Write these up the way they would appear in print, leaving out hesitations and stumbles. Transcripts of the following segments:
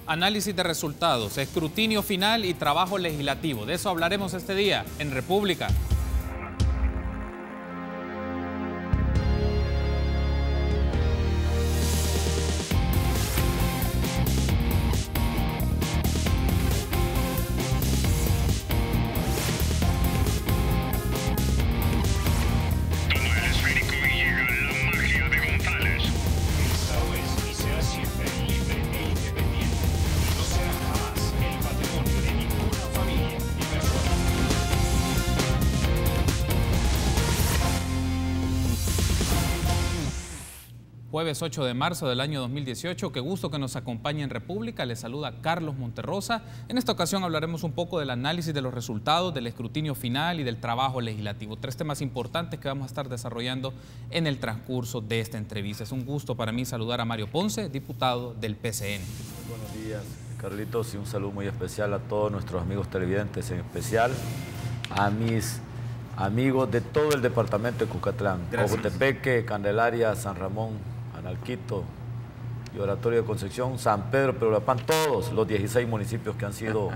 Análisis de resultados, escrutinio final y trabajo legislativo. De eso hablaremos este día en República. Jueves 8 de marzo del año 2018. Qué gusto que nos acompañe en República. Les saluda Carlos Monterrosa. En esta ocasión hablaremos un poco del análisis de los resultados, del escrutinio final y del trabajo legislativo. Tres temas importantes que vamos a estar desarrollando en el transcurso de esta entrevista. Es un gusto para mí saludar a Mario Ponce, diputado del PCN. Buenos días, Carlitos, y un saludo muy especial a todos nuestros amigos televidentes, en especial a mis amigos de todo el departamento de Cucatlán, Cojutepeque, Candelaria, San Ramón, Analquito y Oratorio de Concepción, San Pedro, Perulapán, todos los 16 municipios que han sido,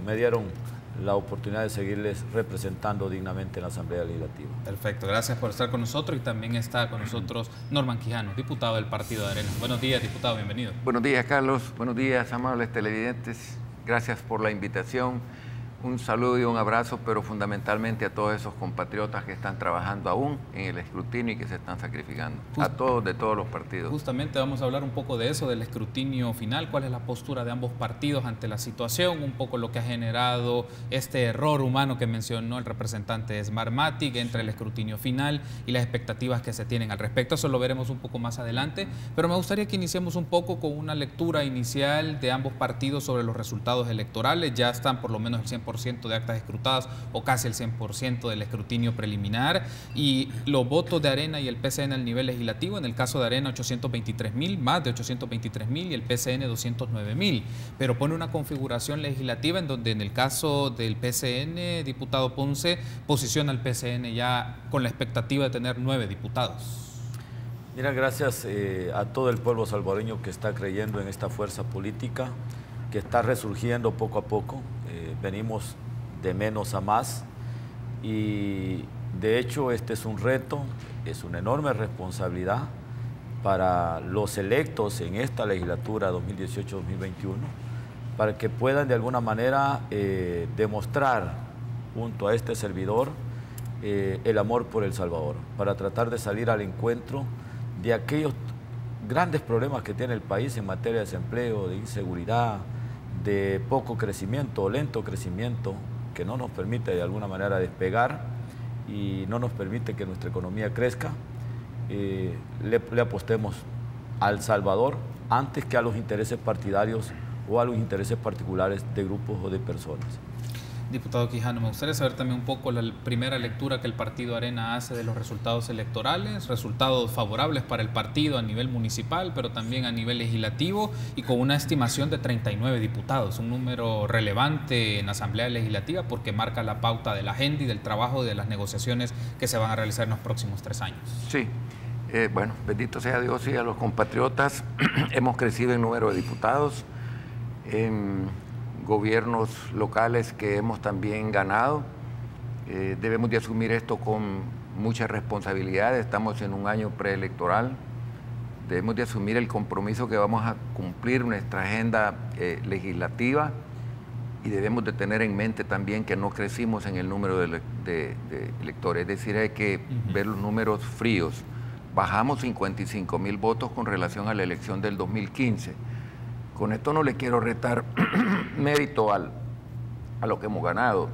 me dieron la oportunidad de seguirles representando dignamente en la Asamblea Legislativa. Perfecto, gracias por estar con nosotros y también está con nosotros Norman Quijano, diputado del Partido de Arena. Buenos días, diputado, bienvenido. Buenos días, Carlos. Buenos días, amables televidentes. Gracias por la invitación. Un saludo y un abrazo, pero fundamentalmente a todos esos compatriotas que están trabajando aún en el escrutinio y que se están sacrificando. A todos, de todos los partidos. Justamente vamos a hablar un poco de eso, del escrutinio final, cuál es la postura de ambos partidos ante la situación, un poco lo que ha generado este error humano que mencionó el representante de Smartmatic entre el escrutinio final y las expectativas que se tienen al respecto. Eso lo veremos un poco más adelante, pero me gustaría que iniciemos un poco con una lectura inicial de ambos partidos sobre los resultados electorales. Ya están por lo menos el 100% de actas escrutadas o casi el 100% del escrutinio preliminar, y los votos de Arena y el PCN al nivel legislativo, en el caso de Arena 823.000, más de 823.000, y el PCN 209.000, pero pone una configuración legislativa en donde en el caso del PCN, diputado Ponce, posiciona al PCN ya con la expectativa de tener 9 diputados. Mira, gracias a todo el pueblo salvadoreño que está creyendo en esta fuerza política, que está resurgiendo poco a poco. Venimos de menos a más y de hecho este es un reto, es una enorme responsabilidad para los electos en esta legislatura 2018-2021 para que puedan de alguna manera demostrar junto a este servidor el amor por El Salvador, para tratar de salir al encuentro de aquellos grandes problemas que tiene el país en materia de desempleo, de inseguridad, de poco crecimiento o lento crecimiento que no nos permite de alguna manera despegar y no nos permite que nuestra economía crezca. Le apostemos al Salvador antes que a los intereses partidarios o a los intereses particulares de grupos o de personas. Diputado Quijano, me gustaría saber también un poco la primera lectura que el Partido Arena hace de los resultados electorales, resultados favorables para el partido a nivel municipal, pero también a nivel legislativo, y con una estimación de 39 diputados, un número relevante en la Asamblea Legislativa porque marca la pauta de la agenda y del trabajo de las negociaciones que se van a realizar en los próximos 3 años. Sí, bueno, bendito sea Dios y a los compatriotas. Hemos crecido en número de diputados, gobiernos locales que hemos también ganado. Debemos de asumir esto con mucha responsabilidad. Estamos en un año preelectoral. Debemos de asumir el compromiso que vamos a cumplir nuestra agenda legislativa, y debemos de tener en mente también que no crecimos en el número de electores. Es decir, hay que ver los números fríos. Bajamos 55.000 votos con relación a la elección del 2015. Con esto no le quiero retar mérito a lo que hemos ganado.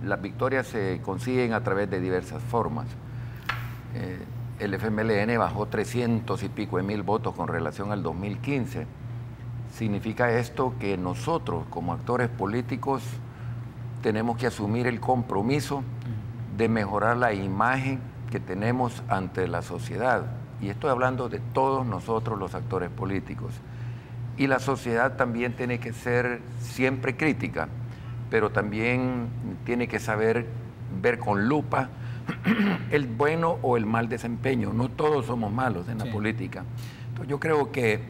Las victorias se consiguen a través de diversas formas. El FMLN bajó 300 y pico de mil votos con relación al 2015. Significa esto que nosotros, como actores políticos, tenemos que asumir el compromiso de mejorar la imagen que tenemos ante la sociedad. Y estoy hablando de todos nosotros los actores políticos. Y la sociedad también tiene que ser siempre crítica, pero también tiene que saber ver con lupa el bueno o el mal desempeño. No todos somos malos en la política. Entonces yo creo que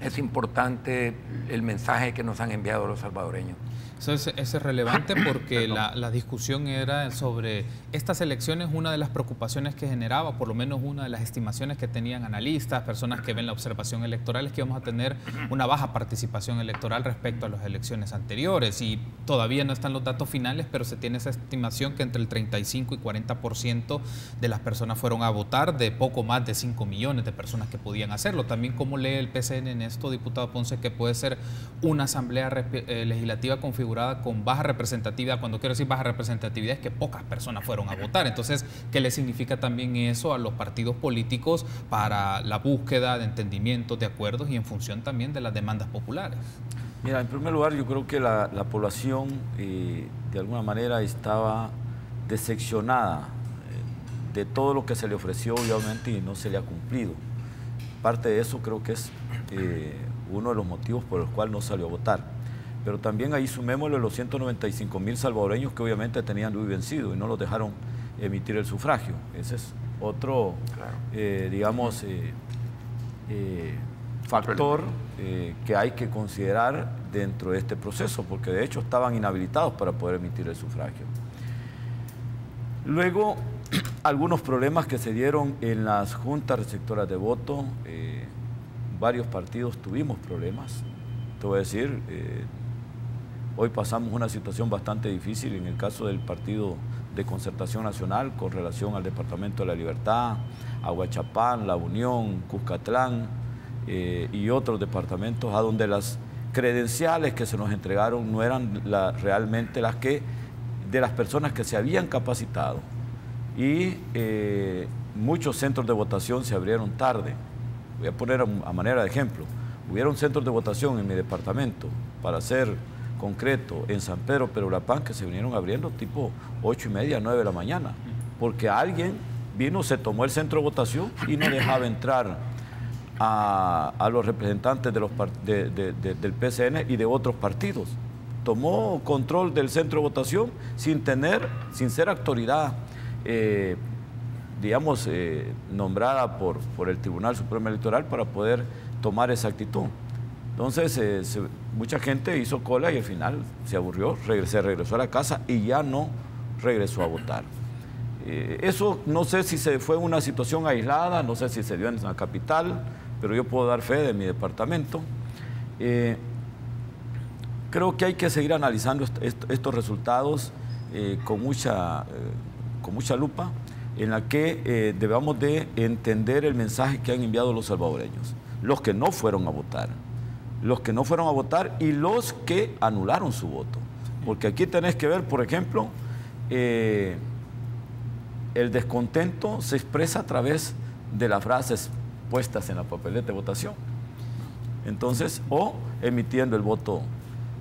es importante el mensaje que nos han enviado los salvadoreños. Eso es relevante porque la discusión era sobre estas elecciones. Una de las preocupaciones que generaba, por lo menos una de las estimaciones que tenían analistas, personas que ven la observación electoral, es que íbamos a tener una baja participación electoral respecto a las elecciones anteriores, y todavía no están los datos finales, pero se tiene esa estimación que entre el 35 y 40% de las personas fueron a votar, de poco más de 5 millones de personas que podían hacerlo. También, ¿cómo lee el PCN en esto, diputado Ponce, que puede ser una asamblea legislativa configurada con baja representatividad? Cuando quiero decir baja representatividad es que pocas personas fueron a votar. Entonces, ¿qué le significa también eso a los partidos políticos para la búsqueda de entendimientos, de acuerdos y en función también de las demandas populares? Mira, en primer lugar, yo creo que la población de alguna manera estaba decepcionada de todo lo que se le ofreció, obviamente, y no se le ha cumplido. Parte de eso creo que es uno de los motivos por los cuales no salió a votar. Pero también ahí sumémosle los 195.000 salvadoreños que obviamente tenían DUI vencido y no los dejaron emitir el sufragio. Ese es otro, digamos, factor que hay que considerar dentro de este proceso, porque de hecho estaban inhabilitados para poder emitir el sufragio. Luego, algunos problemas que se dieron en las juntas receptoras de voto. Varios partidos tuvimos problemas. Te voy a decir, hoy pasamos una situación bastante difícil en el caso del Partido de Concertación Nacional con relación al Departamento de la Libertad, Aguachapán, La Unión, Cuscatlán y otros departamentos, a donde las credenciales que se nos entregaron no eran realmente las que de las personas que se habían capacitado, y muchos centros de votación se abrieron tarde. Voy a poner a manera de ejemplo. Hubieron centros de votación en mi departamento, para ser concreto, en San Pedro Perulapán, que se vinieron abriendo tipo 8:30, 9 de la mañana, porque alguien vino, se tomó el centro de votación y no dejaba entrar a los representantes del PCN y de otros partidos. Tomó control del centro de votación sin ser autoridad, digamos, nombrada por el Tribunal Supremo Electoral para poder tomar esa actitud. Entonces, mucha gente hizo cola y al final se aburrió, se regresó a la casa y ya no regresó a votar. Eso no sé si fue una situación aislada, no sé si se dio en la capital, pero yo puedo dar fe de mi departamento. Creo que hay que seguir analizando estos resultados con mucha lupa, en la que debamos de entender el mensaje que han enviado los salvadoreños, los que no fueron a votar. Los que no fueron a votar y los que anularon su voto. Porque aquí tenés que ver, por ejemplo, el descontento se expresa a través de las frases puestas en la papeleta de votación. Entonces, o emitiendo el voto,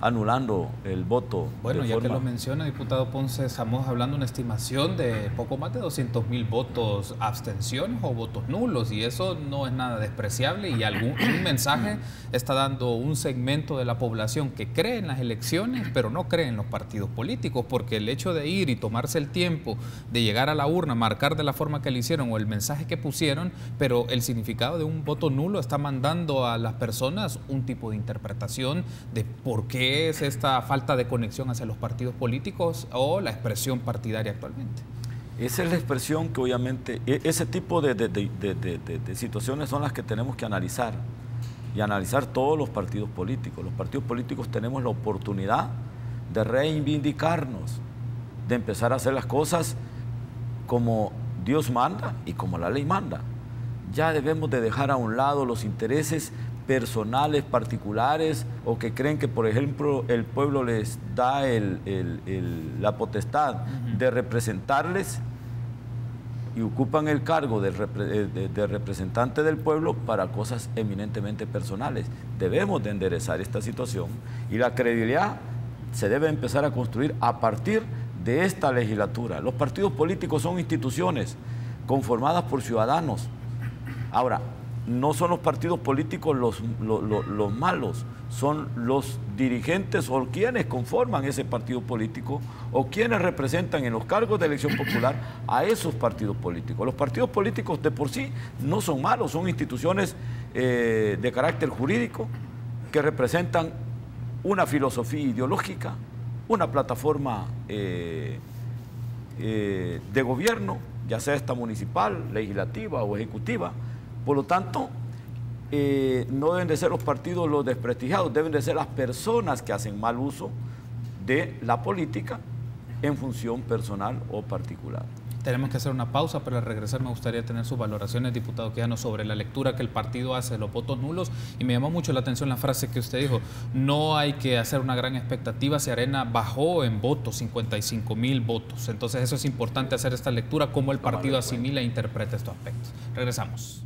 anulando el voto. Bueno, ya que lo menciona, diputado Ponce, estamos hablando de una estimación de poco más de 200.000 votos abstenciones o votos nulos, y eso no es nada despreciable, y un mensaje está dando un segmento de la población que cree en las elecciones, pero no cree en los partidos políticos, porque el hecho de ir y tomarse el tiempo de llegar a la urna, marcar de la forma que lo hicieron o el mensaje que pusieron, pero el significado de un voto nulo está mandando a las personas un tipo de interpretación de por qué es esta falta de conexión hacia los partidos políticos o la expresión partidaria actualmente. Esa es la expresión que obviamente, ese tipo de situaciones son las que tenemos que analizar, y analizar todos los partidos políticos. Los partidos políticos tenemos la oportunidad de reivindicarnos, de empezar a hacer las cosas como Dios manda y como la ley manda. Ya debemos de dejar a un lado los intereses personales, particulares, o que creen que, por ejemplo, el pueblo les da la potestad de representarles y ocupan el cargo de representante del pueblo para cosas eminentemente personales. Debemos de enderezar esta situación, y la credibilidad se debe empezar a construir a partir de esta legislatura. Los partidos políticos son instituciones conformadas por ciudadanos. Ahora, no son los partidos políticos los malos, son los dirigentes o quienes conforman ese partido político o quienes representan en los cargos de elección popular a esos partidos políticos. Los partidos políticos de por sí no son malos, son instituciones de carácter jurídico que representan una filosofía ideológica, una plataforma de gobierno, ya sea esta municipal, legislativa o ejecutiva. Por lo tanto, no deben de ser los partidos los desprestigiados, deben de ser las personas que hacen mal uso de la política en función personal o particular. Tenemos que hacer una pausa, pero al regresar me gustaría tener sus valoraciones, diputado Quijano, sobre la lectura que el partido hace de los votos nulos. Y me llamó mucho la atención la frase que usted dijo: no hay que hacer una gran expectativa si Arena bajó en votos, 55,000 votos. Entonces eso es importante, hacer esta lectura, cómo el partido asimila e interpreta estos aspectos. Regresamos.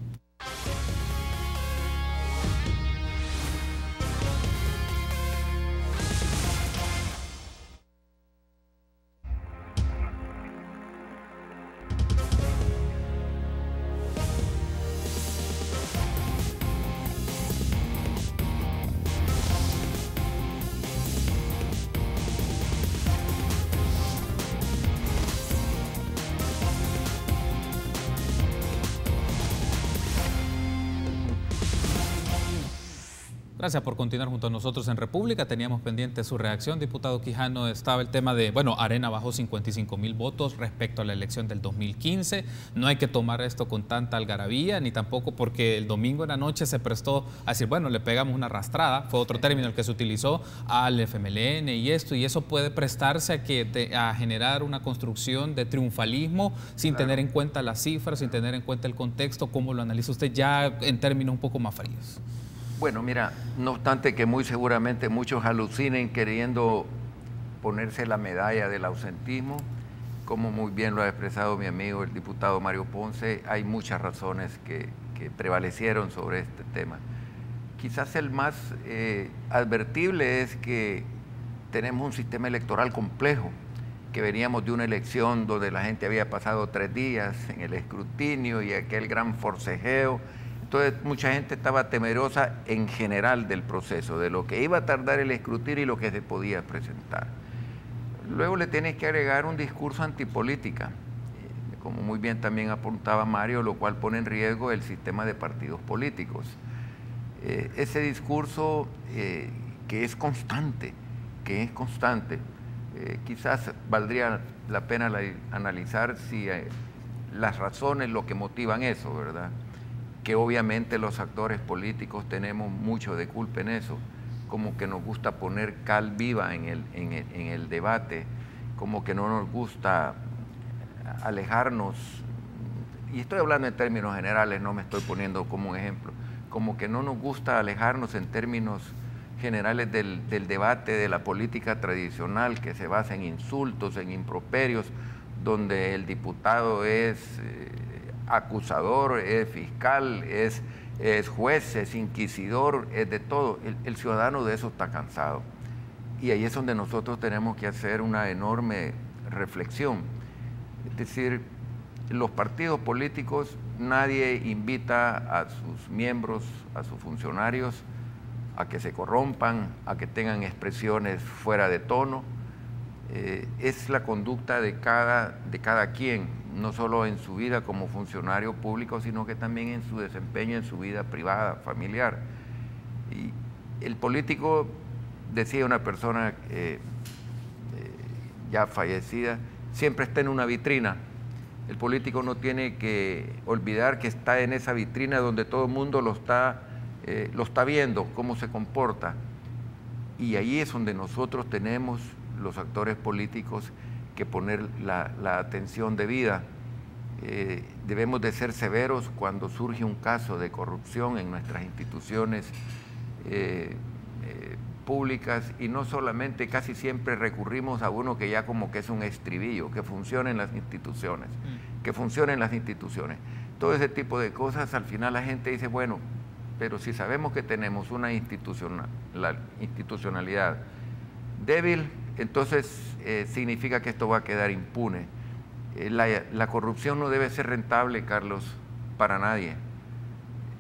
Gracias por continuar junto a nosotros en República. Teníamos pendiente su reacción, diputado Quijano. Estaba el tema de, bueno, Arena bajó 55,000 votos respecto a la elección del 2015. No hay que tomar esto con tanta algarabía, ni tampoco porque el domingo en la noche se prestó a decir, bueno, le pegamos una arrastrada, fue otro término el que se utilizó, al FMLN y eso puede prestarse a generar una construcción de triunfalismo sin tener en cuenta las cifras, sin tener en cuenta el contexto. ¿Cómo lo analiza usted ya en términos un poco más fríos? Bueno, mira, no obstante que muy seguramente muchos alucinen queriendo ponerse la medalla del ausentismo, como muy bien lo ha expresado mi amigo el diputado Mario Ponce, hay muchas razones que prevalecieron sobre este tema. Quizás el más advertible es que tenemos un sistema electoral complejo, que veníamos de una elección donde la gente había pasado 3 días en el escrutinio y aquel gran forcejeo. Entonces mucha gente estaba temerosa en general del proceso, de lo que iba a tardar el escrutinio y lo que se podía presentar. Luego le tienes que agregar un discurso antipolítica, como muy bien también apuntaba Mario, lo cual pone en riesgo el sistema de partidos políticos. Ese discurso que es constante, quizás valdría la pena analizar si las razones, lo que motivan eso, ¿verdad? Que obviamente los actores políticos tenemos mucho de culpa en eso, como que nos gusta poner cal viva en el debate, como que no nos gusta alejarnos, y estoy hablando en términos generales, no me estoy poniendo como un ejemplo, como que no nos gusta alejarnos en términos generales del debate de la política tradicional que se basa en insultos, en improperios, donde el diputado es acusador, es fiscal, es juez, es inquisidor, es de todo. El ciudadano de eso está cansado. Y ahí es donde nosotros tenemos que hacer una enorme reflexión. Es decir, los partidos políticos, nadie invita a sus miembros, a sus funcionarios, a que se corrompan, a que tengan expresiones fuera de tono. Es la conducta de cada quien, no solo en su vida como funcionario público, sino que también en su desempeño en su vida privada, familiar. Y el político, decía una persona ya fallecida, siempre está en una vitrina. El político no tiene que olvidar que está en esa vitrina donde todo el mundo lo está viendo, cómo se comporta. Y ahí es donde nosotros tenemos, los actores políticos, que poner la atención debida. Debemos de ser severos cuando surge un caso de corrupción en nuestras instituciones públicas, y no solamente, casi siempre recurrimos a uno que ya como que es un estribillo, que funcionen las instituciones, que funcionen las instituciones. Todo ese tipo de cosas, al final la gente dice, bueno, pero si sabemos que tenemos una institucionalidad débil, entonces significa que esto va a quedar impune. La corrupción no debe ser rentable, Carlos, para nadie.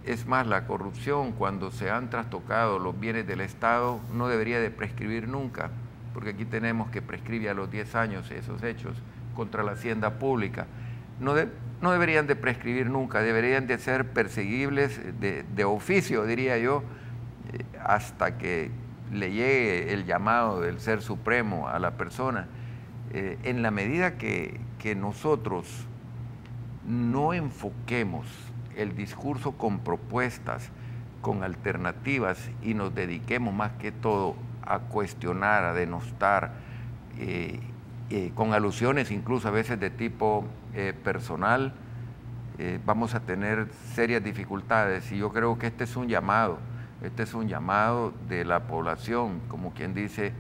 Es más, la corrupción, cuando se han trastocado los bienes del Estado, no debería de prescribir nunca, porque aquí tenemos que prescribir a los 10 años esos hechos contra la hacienda pública. no deberían de prescribir nunca, deberían de ser perseguibles de oficio, diría yo, hasta que le llegue el llamado del Ser Supremo a la persona. En la medida que nosotros no enfoquemos el discurso con propuestas, con alternativas, y nos dediquemos más que todo a cuestionar, a denostar, con alusiones incluso a veces de tipo personal, vamos a tener serias dificultades. Y yo creo que este es un llamado de la población, como quien dice,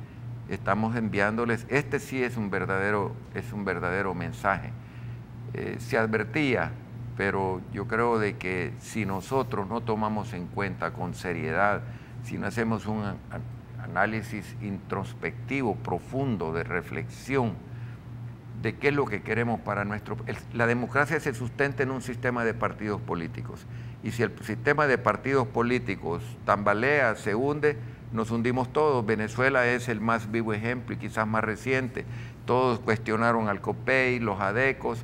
estamos enviándoles, este sí es un verdadero mensaje. Se advertía, pero yo creo de que si nosotros no tomamos en cuenta con seriedad, si no hacemos un análisis introspectivo, profundo, de reflexión, de qué es lo que queremos para nuestro... La democracia se sustenta en un sistema de partidos políticos, y si el sistema de partidos políticos tambalea, se hunde, nos hundimos todos. Venezuela es el más vivo ejemplo y quizás más reciente. Todos cuestionaron al COPEI, los adecos,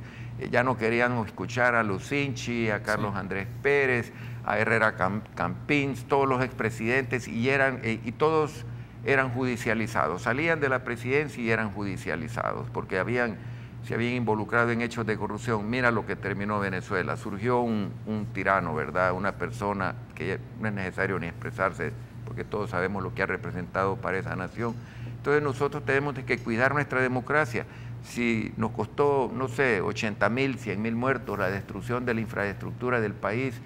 ya no querían escuchar a Lucinchi, a Carlos Andrés Pérez, a Herrera Campins, todos los expresidentes, y todos eran judicializados. Salían de la presidencia y eran judicializados porque se habían involucrado en hechos de corrupción. Mira lo que terminó Venezuela. Surgió un tirano, ¿verdad? Una persona que no es necesario ni expresarse, porque todos sabemos lo que ha representado para esa nación. Entonces nosotros tenemos que cuidar nuestra democracia. Si nos costó, no sé, 80.000, 100.000 muertos, la destrucción de la infraestructura del país,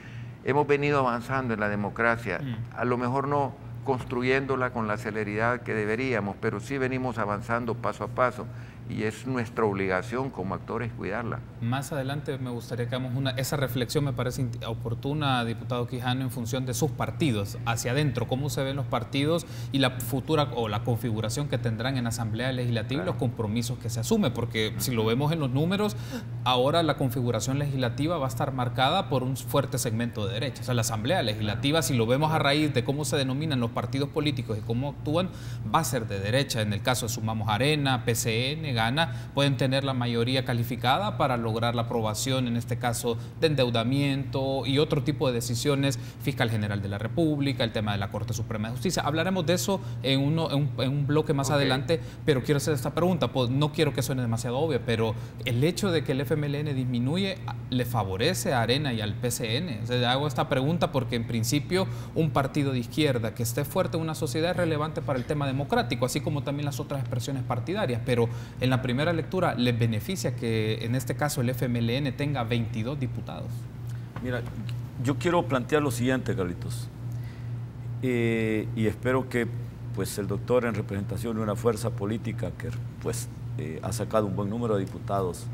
hemos venido avanzando en la democracia, a lo mejor no construyéndola con la celeridad que deberíamos, pero sí venimos avanzando paso a paso, y es nuestra obligación como actores cuidarla. Más adelante me gustaría que hagamos esa reflexión, me parece oportuna, diputado Quijano, en función de sus partidos, hacia adentro, cómo se ven los partidos y la futura o la configuración que tendrán en Asamblea Legislativa, y los compromisos que se asumen, porque si lo vemos en los números, ahora la configuración legislativa va a estar marcada por un fuerte segmento de derecha. O sea, la Asamblea Legislativa, si lo vemos a raíz de cómo se denominan los partidos políticos y cómo actúan, va a ser de derecha. En el caso de Sumamos Arena, PCN, Gana, pueden tener la mayoría calificada para lograr la aprobación, en este caso, de endeudamiento y otro tipo de decisiones, fiscal general de la República, el tema de la Corte Suprema de Justicia. Hablaremos de eso en un bloque más adelante, pero quiero hacer esta pregunta. Pues, no quiero que suene demasiado obvia, pero el hecho de que el FMLN disminuye, ¿le favorece a Arena y al PCN? O sea, hago esta pregunta porque, en principio, un partido de izquierda que esté fuerte en una sociedad es relevante para el tema democrático, así como también las otras expresiones partidarias, pero en la primera lectura, ¿les beneficia que en este caso el FMLN tenga 22 diputados? Mira, yo quiero plantear lo siguiente, Carlitos, y espero que pues, el doctor, en representación de una fuerza política que pues, ha sacado un buen número de diputados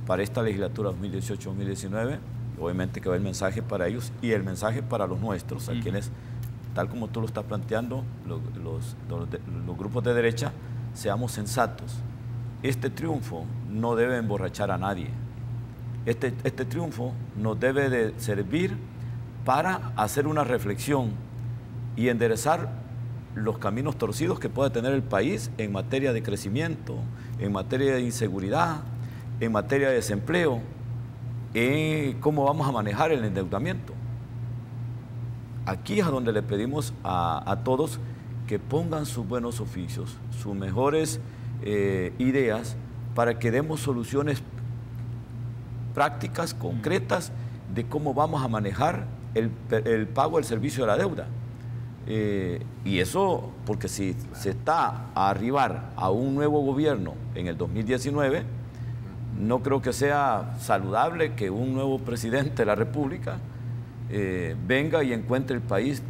para esta legislatura 2018-2019, obviamente que va el mensaje para ellos y el mensaje para los nuestros, a quienes, tal como tú lo estás planteando, los grupos de derecha, seamos sensatos. Este triunfo no debe emborrachar a nadie. Este triunfo nos debe de servir para hacer una reflexión y enderezar los caminos torcidos que puede tener el país en materia de crecimiento, en materia de inseguridad, en materia de desempleo, en cómo vamos a manejar el endeudamiento. Aquí es a donde le pedimos a todos que pongan sus buenos oficios, sus mejores ideas, para que demos soluciones prácticas, concretas, de cómo vamos a manejar el pago del servicio de la deuda. Y eso, porque si se está a arribar a un nuevo gobierno en el 2019, no creo que sea saludable que un nuevo presidente de la República venga y encuentre el país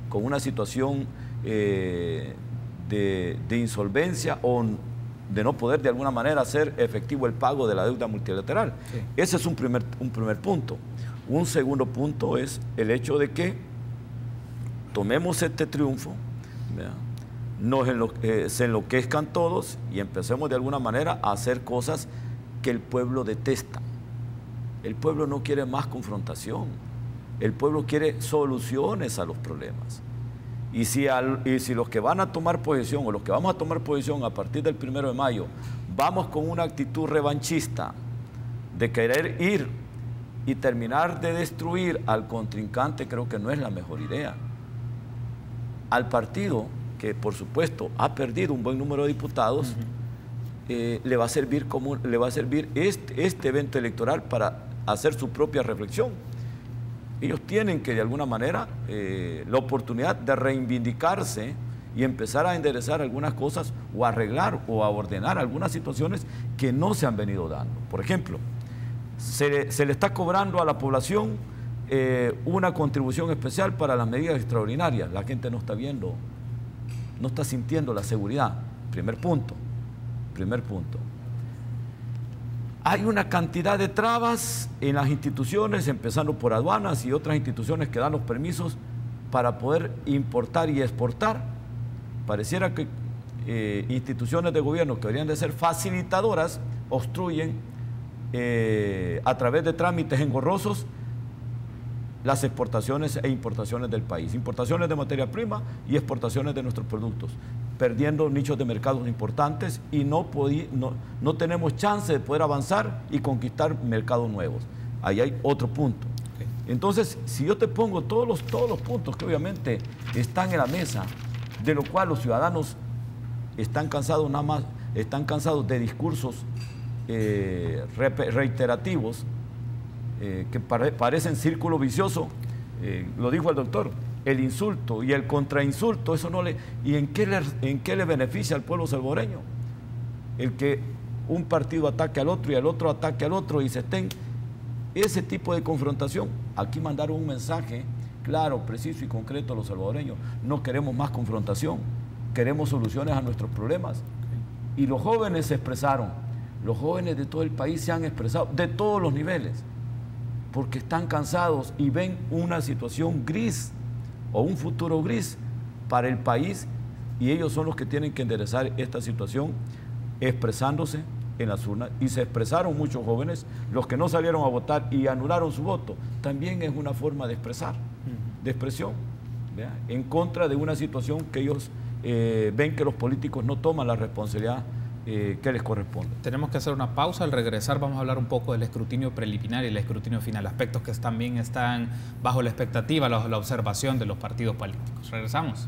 con una situación de insolvencia o de no poder de alguna manera hacer efectivo el pago de la deuda multilateral. Sí. Ese es un primer punto. Un segundo punto es el hecho de que tomemos este triunfo, se enloquezcan todos y empecemos de alguna manera a hacer cosas que el pueblo detesta. El pueblo no quiere más confrontación, el pueblo quiere soluciones a los problemas. Y si los que van a tomar posición o los que vamos a tomar posición a partir del 1 de mayo vamos con una actitud revanchista, de querer ir y terminar de destruir al contrincante, creo que no es la mejor idea. Al partido, que por supuesto ha perdido un buen número de diputados, le va a servir este evento electoral para hacer su propia reflexión. Ellos tienen que de alguna manera la oportunidad de reivindicarse y empezar a enderezar algunas cosas o a arreglar o a ordenar algunas situaciones que no se han venido dando. Por ejemplo, se le está cobrando a la población una contribución especial para las medidas extraordinarias. La gente no está viendo, no está sintiendo la seguridad. Primer punto. Hay una cantidad de trabas en las instituciones, empezando por aduanas y otras instituciones que dan los permisos para poder importar y exportar. Pareciera que instituciones de gobierno que deberían de ser facilitadoras obstruyen a través de trámites engorrosos las exportaciones e importaciones del país, importaciones de materia prima y exportaciones de nuestros productos, perdiendo nichos de mercados importantes y no tenemos chance de poder avanzar y conquistar mercados nuevos. Ahí hay otro punto. Okay. Entonces, si yo te pongo todos los puntos que obviamente están en la mesa, de lo cual los ciudadanos están cansados de discursos reiterativos, que parecen círculo vicioso, lo dijo el doctor, el insulto y el contrainsulto, eso no le... ¿Y en qué le beneficia al pueblo salvadoreño? El que un partido ataque al otro y el otro ataque al otro y se estén... Ese tipo de confrontación, aquí mandaron un mensaje claro, preciso y concreto a los salvadoreños. No queremos más confrontación, queremos soluciones a nuestros problemas. Y los jóvenes se expresaron, los jóvenes de todo el país se han expresado, de todos los niveles, porque están cansados y ven una situación gris o un futuro gris para el país, y ellos son los que tienen que enderezar esta situación expresándose en las urnas. Y se expresaron muchos jóvenes, los que no salieron a votar y anularon su voto, también es una forma de expresar, de expresión, ¿vea?, en contra de una situación que ellos ven que los políticos no toman la responsabilidad que les corresponde. Tenemos que hacer una pausa. Al regresar vamos a hablar un poco del escrutinio preliminar y el escrutinio final, aspectos que también están bajo la expectativa, la observación de los partidos políticos. Regresamos.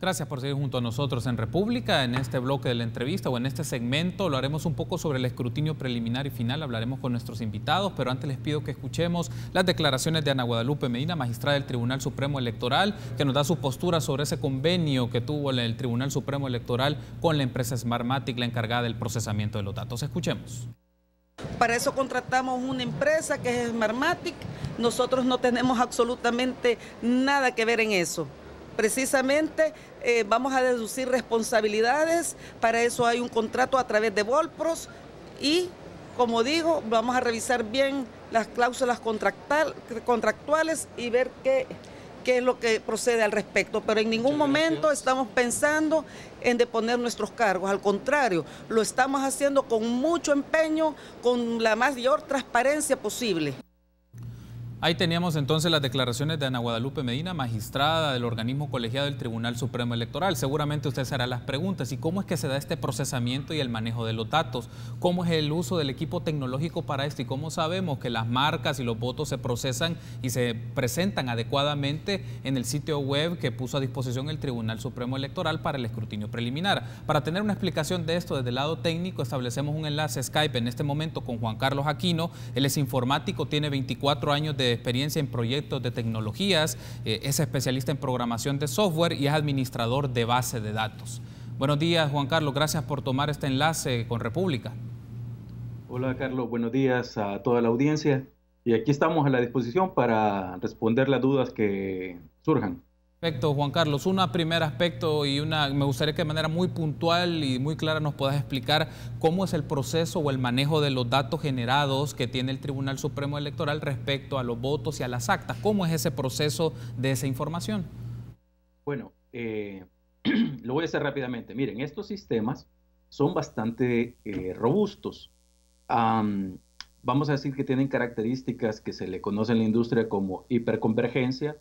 Gracias por seguir junto a nosotros en República. En este bloque de la entrevista o en este segmento lo haremos un poco sobre el escrutinio preliminar y final. Hablaremos con nuestros invitados, pero antes les pido que escuchemos las declaraciones de Ana Guadalupe Medina, magistrada del Tribunal Supremo Electoral, que nos da su postura sobre ese convenio que tuvo el Tribunal Supremo Electoral con la empresa Smartmatic, la encargada del procesamiento de los datos. Escuchemos. Para eso contratamos una empresa que es Smartmatic. Nosotros no tenemos absolutamente nada que ver en eso. Precisamente vamos a deducir responsabilidades, para eso hay un contrato a través de Volpros y, como digo, vamos a revisar bien las cláusulas contractuales y ver qué es lo que procede al respecto. Pero en ningún momento estamos pensando en deponer nuestros cargos, al contrario, lo estamos haciendo con mucho empeño, con la mayor transparencia posible. Ahí teníamos entonces las declaraciones de Ana Guadalupe Medina, magistrada del organismo colegiado del Tribunal Supremo Electoral. Seguramente usted se hará las preguntas: ¿y cómo es que se da este procesamiento y el manejo de los datos? ¿Cómo es el uso del equipo tecnológico para esto? ¿Y cómo sabemos que las marcas y los votos se procesan y se presentan adecuadamente en el sitio web que puso a disposición el Tribunal Supremo Electoral para el escrutinio preliminar? Para tener una explicación de esto desde el lado técnico, establecemos un enlace Skype en este momento con Juan Carlos Aquino. Él es informático, tiene 24 años de experiencia en proyectos de tecnologías, es especialista en programación de software y es administrador de base de datos. Buenos días, Juan Carlos, gracias por tomar este enlace con República. Hola, Carlos, buenos días a toda la audiencia. Y aquí estamos a la disposición para responder las dudas que surjan. Perfecto, Juan Carlos. Un primer aspecto me gustaría que de manera muy puntual y muy clara nos puedas explicar cómo es el proceso o el manejo de los datos generados que tiene el Tribunal Supremo Electoral respecto a los votos y a las actas. ¿Cómo es ese proceso de esa información? Bueno, lo voy a hacer rápidamente. Miren, estos sistemas son bastante robustos. Vamos a decir que tienen características que se le conoce en la industria como hiperconvergencia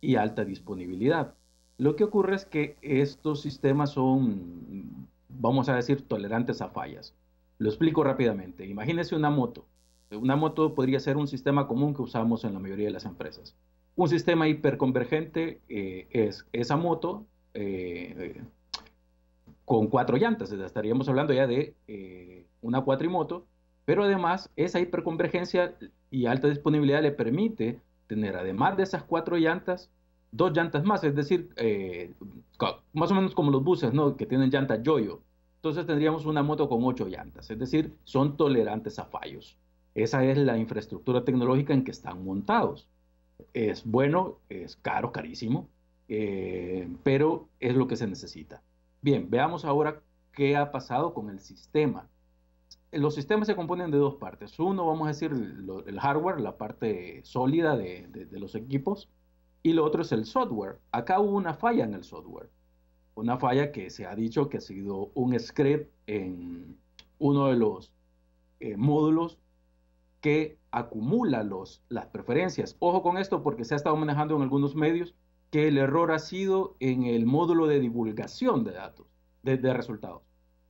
y alta disponibilidad. Lo que ocurre es que estos sistemas son, vamos a decir, tolerantes a fallas. Lo explico rápidamente. Imagínense una moto. Una moto podría ser un sistema común que usamos en la mayoría de las empresas. Un sistema hiperconvergente es esa moto con 4 llantas. Estaríamos hablando ya de una cuatrimoto, pero además esa hiperconvergencia y alta disponibilidad le permite tener, además de esas 4 llantas, 2 llantas más, es decir, más o menos como los buses, ¿no?, que tienen llanta yoyo. Entonces tendríamos una moto con 8 llantas, es decir, son tolerantes a fallos. Esa es la infraestructura tecnológica en que están montados. Es bueno, es caro, carísimo, pero es lo que se necesita. Bien, veamos ahora qué ha pasado con el sistema. Los sistemas se componen de 2 partes. Uno, vamos a decir, el hardware, la parte sólida de los equipos, y lo otro es el software. Acá hubo una falla en el software. Una falla que se ha dicho que ha sido un script en uno de los módulos que acumula las preferencias. Ojo con esto porque se ha estado manejando en algunos medios que el error ha sido en el módulo de divulgación de datos, de resultados.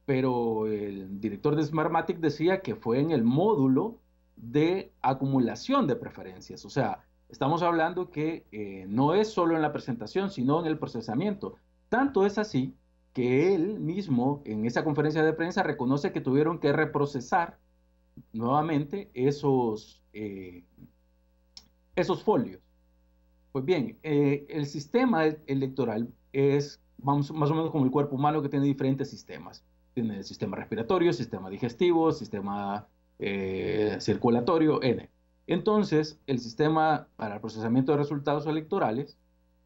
Pero el director de Smartmatic decía que fue en el módulo de acumulación de preferencias. O sea, estamos hablando que no es solo en la presentación, sino en el procesamiento. Tanto es así que él mismo en esa conferencia de prensa reconoce que tuvieron que reprocesar nuevamente esos folios. Pues bien, el sistema electoral es más o menos como el cuerpo humano, que tiene diferentes sistemas. Tiene el sistema respiratorio, sistema digestivo, sistema circulatorio, N. Entonces, el sistema para el procesamiento de resultados electorales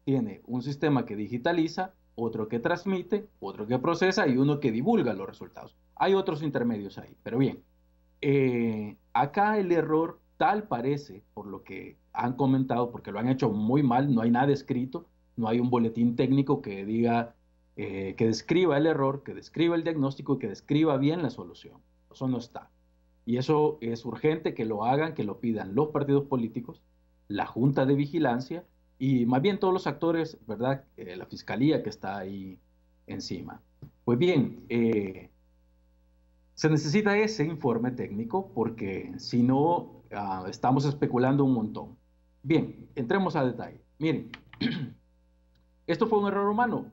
tiene un sistema que digitaliza, otro que transmite, otro que procesa y uno que divulga los resultados. Hay otros intermedios ahí, pero bien. Acá el error tal parece, por lo que han comentado, porque lo han hecho muy mal, no hay nada escrito, no hay un boletín técnico que diga, que describa el error, que describa el diagnóstico y que describa bien la solución. Eso no está. Y eso es urgente que lo hagan, que lo pidan los partidos políticos, la Junta de Vigilancia y más bien todos los actores, ¿verdad? La Fiscalía que está ahí encima. Pues bien, se necesita ese informe técnico porque si no, estamos especulando un montón. Bien, entremos a detalle. Miren, ¿esto fue un error humano?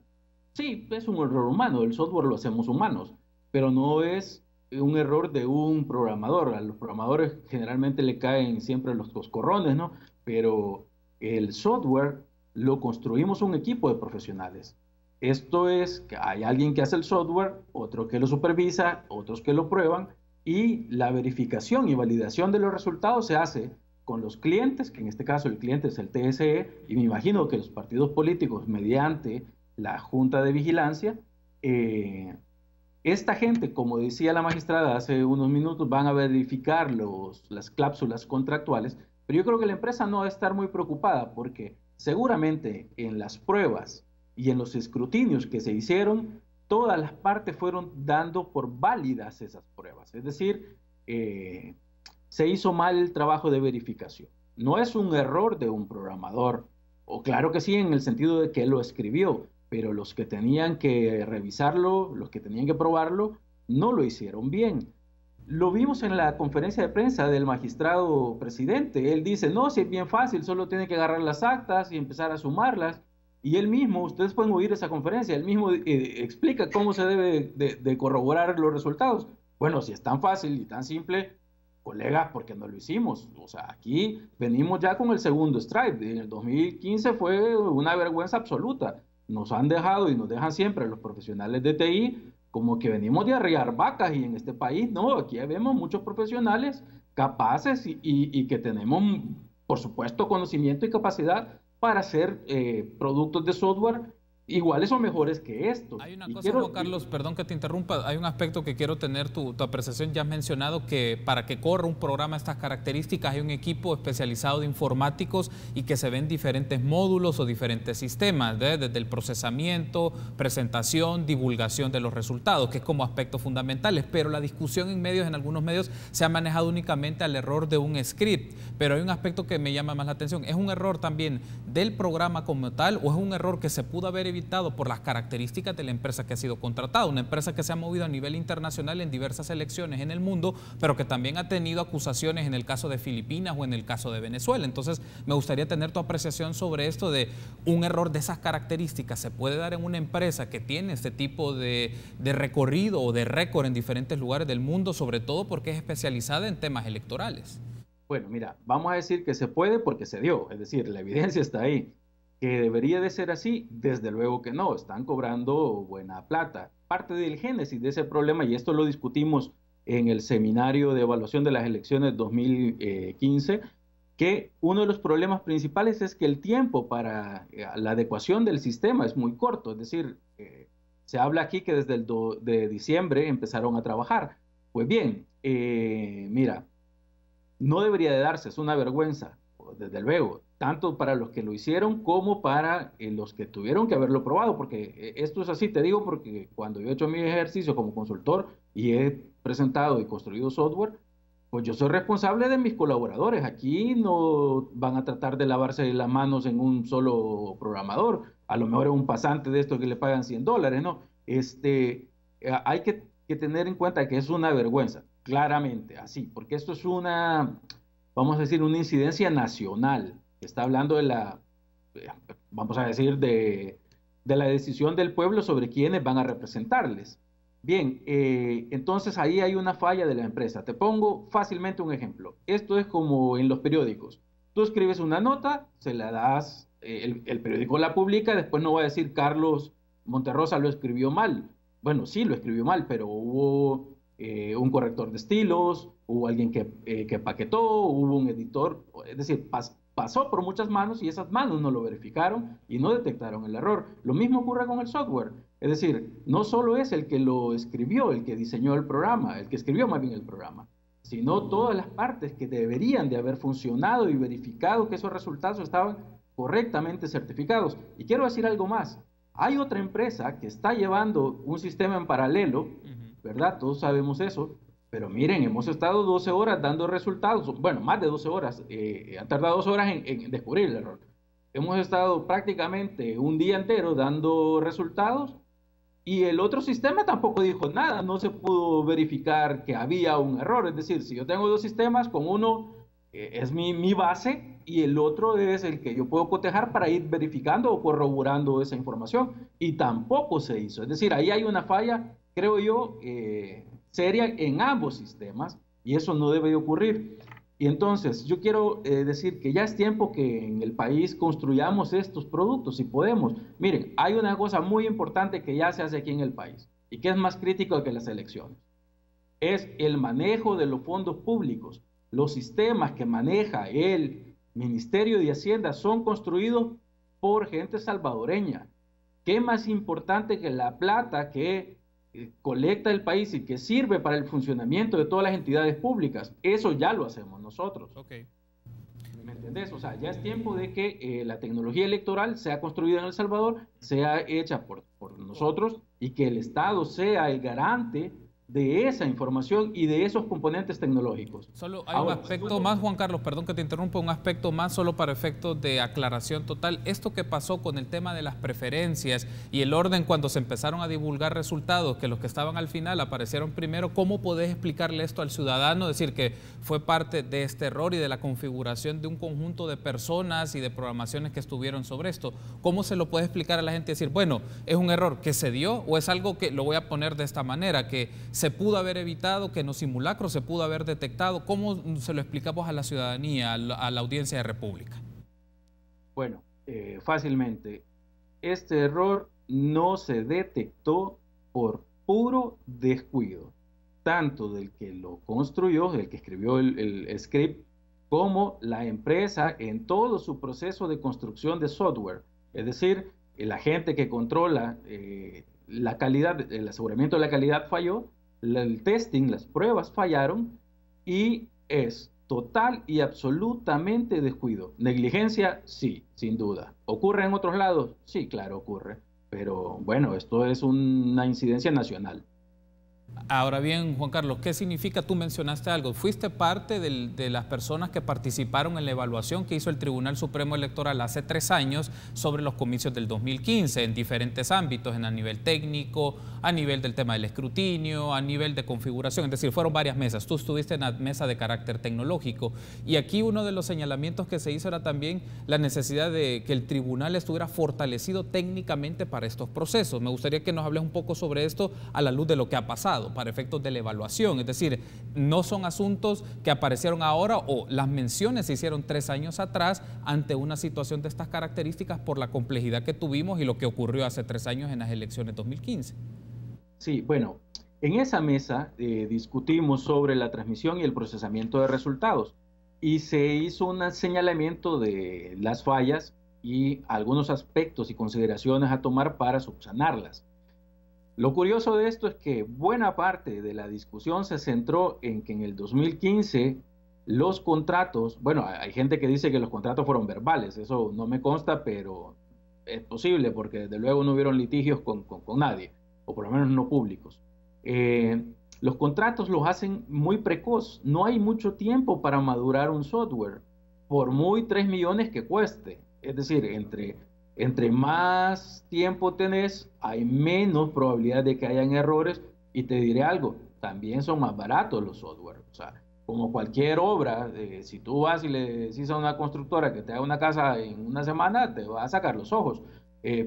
Sí, es un error humano, el software lo hacemos humanos, pero no es un error de un programador. A los programadores generalmente le caen siempre los coscorrones, ¿no? Pero el software lo construimos un equipo de profesionales. Esto es que hay alguien que hace el software, otro que lo supervisa, otros que lo prueban, y la verificación y validación de los resultados se hace con los clientes, que en este caso el cliente es el TSE, y me imagino que los partidos políticos mediante la Junta de Vigilancia, esta gente, como decía la magistrada hace unos minutos, van a verificar las cláusulas contractuales, pero yo creo que la empresa no va a estar muy preocupada porque seguramente en las pruebas y en los escrutinios que se hicieron, todas las partes fueron dando por válidas esas pruebas. Es decir, se hizo mal el trabajo de verificación. No es un error de un programador, o claro que sí, en el sentido de que él lo escribió, pero los que tenían que revisarlo, los que tenían que probarlo, no lo hicieron bien. Lo vimos en la conferencia de prensa del magistrado presidente. Él dice, no, si es bien fácil, solo tiene que agarrar las actas y empezar a sumarlas. Y él mismo, ustedes pueden oír esa conferencia, él mismo explica cómo se debe de corroborar los resultados. Bueno, si es tan fácil y tan simple, colegas, ¿por qué no lo hicimos? O sea, aquí venimos ya con el segundo strike. En el 2015 fue una vergüenza absoluta. Nos han dejado y nos dejan siempre los profesionales de TI como que venimos de arriar vacas, y en este país no, aquí vemos muchos profesionales capaces y que tenemos, por supuesto, conocimiento y capacidad para hacer productos de software iguales o mejores que estos. Hay una cosa, Juan Carlos, perdón que te interrumpa, hay un aspecto que quiero tener tu apreciación. Ya has mencionado que para que corra un programa de estas características hay un equipo especializado de informáticos y que se ven diferentes módulos o diferentes sistemas, desde el procesamiento, presentación, divulgación de los resultados, que es como aspectos fundamentales, pero la discusión en algunos medios se ha manejado únicamente al error de un script, pero hay un aspecto que me llama más la atención. ¿Es un error también del programa como tal o es un error que se pudo haber evitado por las características de la empresa que ha sido contratada? Una empresa que se ha movido a nivel internacional en diversas elecciones en el mundo, pero que también ha tenido acusaciones en el caso de Filipinas o en el caso de Venezuela. Entonces, me gustaría tener tu apreciación sobre esto de un error de esas características. ¿Se puede dar en una empresa que tiene este tipo de recorrido o de récord en diferentes lugares del mundo, sobre todo porque es especializada en temas electorales? Bueno, mira, vamos a decir que se puede porque se dio, es decir, la evidencia está ahí. ¿Que debería de ser así? Desde luego que no, están cobrando buena plata. Parte del génesis de ese problema, y esto lo discutimos en el seminario de evaluación de las elecciones 2015, que uno de los problemas principales es que el tiempo para la adecuación del sistema es muy corto, es decir, se habla aquí que desde el de diciembre empezaron a trabajar. Pues bien, mira, no debería de darse, es una vergüenza, desde luego, tanto para los que lo hicieron como para los que tuvieron que haberlo probado, porque esto es así, te digo, porque cuando yo he hecho mi ejercicio como consultor y he presentado y construido software, pues yo soy responsable de mis colaboradores. Aquí no van a tratar de lavarse las manos en un solo programador, a lo mejor es un pasante de esto que le pagan $100, ¿no? Hay que tener en cuenta que es una vergüenza, claramente, así, porque esto es una, vamos a decir, una incidencia nacional. Está hablando de la, vamos a decir, de la decisión del pueblo sobre quiénes van a representarles. Bien, entonces ahí hay una falla de la empresa. Te pongo fácilmente un ejemplo. Esto es como en los periódicos. Tú escribes una nota, se la das, el periódico la publica, después no va a decir Carlos Monterrosa lo escribió mal. Bueno, sí, lo escribió mal, pero hubo un corrector de estilos, hubo alguien que paquetó, hubo un editor, es decir, pasó por muchas manos y esas manos no lo verificaron y no detectaron el error. Lo mismo ocurre con el software. Es decir, no solo es el que lo escribió, el que diseñó el programa, el que escribió más bien el programa, sino todas las partes que deberían de haber funcionado y verificado que esos resultados estaban correctamente certificados. Y quiero decir algo más. Hay otra empresa que está llevando un sistema en paralelo, ¿verdad? Todos sabemos eso. Pero miren, hemos estado 12 horas dando resultados, bueno, más de 12 horas, ha tardado 12 horas en descubrir el error. Hemos estado prácticamente un día entero dando resultados y el otro sistema tampoco dijo nada, no se pudo verificar que había un error. Es decir, si yo tengo dos sistemas, con uno es mi base y el otro es el que yo puedo cotejar para ir verificando o corroborando esa información y tampoco se hizo. Es decir, ahí hay una falla, creo yo, seria en ambos sistemas y eso no debe de ocurrir. Y entonces yo quiero decir que ya es tiempo que en el país construyamos estos productos si podemos. Miren, hay una cosa muy importante que ya se hace aquí en el país y que es más crítico que las elecciones. Es el manejo de los fondos públicos. Los sistemas que maneja el Ministerio de Hacienda son construidos por gente salvadoreña. ¿Qué más importante que la plata que colecta el país y que sirve para el funcionamiento de todas las entidades públicas? Eso ya lo hacemos nosotros. Okay. ¿Me entendés? O sea, ya es tiempo de que la tecnología electoral sea construida en El Salvador, sea hecha por nosotros y que el Estado sea el garante de esa información y de esos componentes tecnológicos. Solo hay un aspecto más, Juan Carlos, perdón que te interrumpa, un aspecto más solo para efectos de aclaración total. Esto que pasó con el tema de las preferencias y el orden cuando se empezaron a divulgar resultados, que los que estaban al final aparecieron primero, ¿cómo podés explicarle esto al ciudadano? Decir que fue parte de este error y de la configuración de un conjunto de personas y de programaciones que estuvieron sobre esto. ¿Cómo se lo puede explicar a la gente? Decir, bueno, ¿es un error que se dio o es algo que, lo voy a poner de esta manera, que se pudo haber evitado, que en los simulacros se pudo haber detectado? ¿Cómo se lo explicamos a la ciudadanía, a la audiencia de República? Bueno, fácilmente. Este error no se detectó por puro descuido, tanto del que lo construyó, del que escribió el script, como la empresa en todo su proceso de construcción de software. Es decir, la gente que controla la calidad, el aseguramiento de la calidad falló, el testing, las pruebas fallaron y es total y absolutamente descuido. Negligencia, sí, sin duda. ¿Ocurre en otros lados? Sí, claro, ocurre. Pero bueno, esto es una incidencia nacional. Ahora bien, Juan Carlos, ¿qué significa? Tú mencionaste algo. Fuiste parte de las personas que participaron en la evaluación que hizo el Tribunal Supremo Electoral hace 3 años sobre los comicios del 2015 en diferentes ámbitos, a nivel técnico, a nivel del tema del escrutinio, a nivel de configuración. Es decir, fueron varias mesas. Tú estuviste en la mesa de carácter tecnológico. Y aquí uno de los señalamientos que se hizo era también la necesidad de que el tribunal estuviera fortalecido técnicamente para estos procesos. Me gustaría que nos hables un poco sobre esto a la luz de lo que ha pasado para efectos de la evaluación, es decir, no son asuntos que aparecieron ahora o las menciones se hicieron 3 años atrás ante una situación de estas características por la complejidad que tuvimos y lo que ocurrió hace 3 años en las elecciones 2015. Sí, bueno, en esa mesa discutimos sobre la transmisión y el procesamiento de resultados y se hizo un señalamiento de las fallas y algunos aspectos y consideraciones a tomar para subsanarlas. Lo curioso de esto es que buena parte de la discusión se centró en que en el 2015 los contratos, bueno, hay gente que dice que los contratos fueron verbales, eso no me consta, pero es posible porque desde luego no hubieron litigios con nadie, o por lo menos no públicos. Los contratos los hacen muy precoz, no hay mucho tiempo para madurar un software, por muy 3 millones que cueste, es decir, entre más tiempo tenés, hay menos probabilidad de que hayan errores. Y te diré algo, también son más baratos los software. O sea, como cualquier obra, si tú vas y le decís a una constructora que te haga una casa en una semana, te va a sacar los ojos.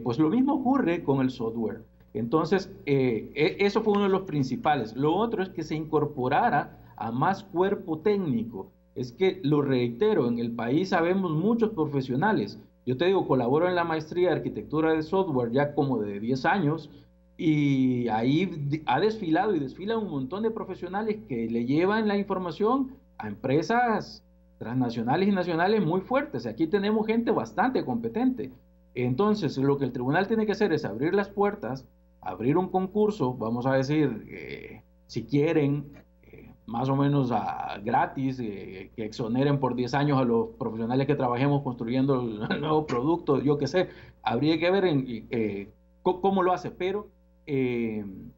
Pues lo mismo ocurre con el software. Entonces, eso fue uno de los principales. Lo otro es que se incorporara a más cuerpo técnico. Es que, lo reitero, en el país sabemos muchos profesionales. Yo te digo, colaboro en la maestría de arquitectura de software ya como de 10 años y ahí ha desfilado y desfila un montón de profesionales que le llevan la información a empresas transnacionales y nacionales muy fuertes. Aquí tenemos gente bastante competente. Entonces, lo que el tribunal tiene que hacer es abrir las puertas, abrir un concurso, vamos a decir, si quieren, más o menos gratis, que exoneren por 10 años a los profesionales que trabajemos construyendo el nuevo producto, yo qué sé, habría que ver cómo lo hace, pero en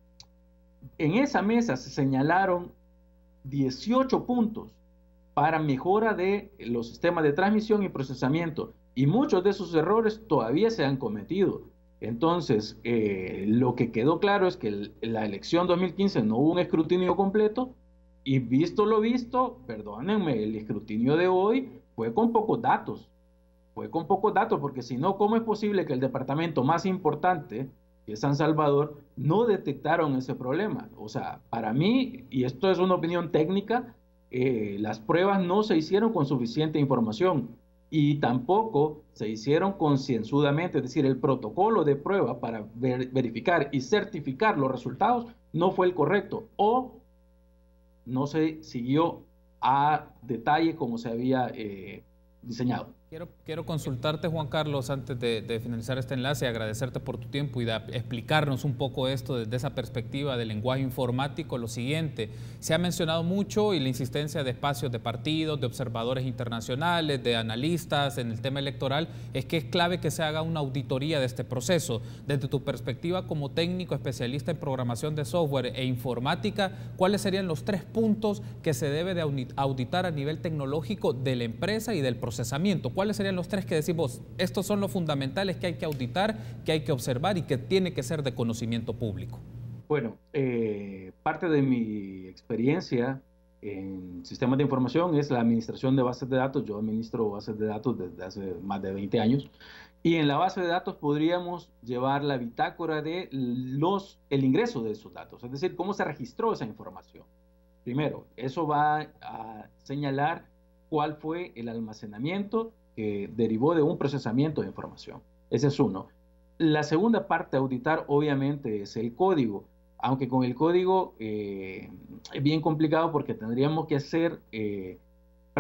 esa mesa se señalaron 18 puntos para mejora de los sistemas de transmisión y procesamiento, y muchos de esos errores todavía se han cometido. Entonces, lo que quedó claro es que la elección 2015 no hubo un escrutinio completo. Y visto lo visto, perdónenme, el escrutinio de hoy fue con pocos datos. Fue con pocos datos, porque si no, ¿cómo es posible que el departamento más importante, que es San Salvador, no detectaron ese problema? O sea, para mí, y esto es una opinión técnica, las pruebas no se hicieron con suficiente información y tampoco se hicieron concienzudamente, es decir, el protocolo de prueba para verificar y certificar los resultados no fue el correcto, o no se siguió a detalle como se había diseñado. Quiero consultarte, Juan Carlos, antes de finalizar este enlace, agradecerte por tu tiempo y de explicarnos un poco esto desde esa perspectiva del lenguaje informático. Lo siguiente, se ha mencionado mucho y la insistencia de espacios de partidos, de observadores internacionales, de analistas en el tema electoral, es que es clave que se haga una auditoría de este proceso. Desde tu perspectiva como técnico especialista en programación de software e informática, ¿cuáles serían los 3 puntos que se debe de auditar a nivel tecnológico de la empresa y del procesamiento? ¿Cuáles serían los 3 que decimos, estos son los fundamentales que hay que auditar, que hay que observar y que tiene que ser de conocimiento público? Bueno, parte de mi experiencia en sistemas de información es la administración de bases de datos. Yo administro bases de datos desde hace más de 20 años. Y en la base de datos podríamos llevar la bitácora de el ingreso de esos datos, es decir, cómo se registró esa información. Primero, eso va a señalar cuál fue el almacenamiento que derivó de un procesamiento de información. Ese es uno. La segunda parte a auditar, obviamente, es el código, aunque con el código es bien complicado porque tendríamos que hacer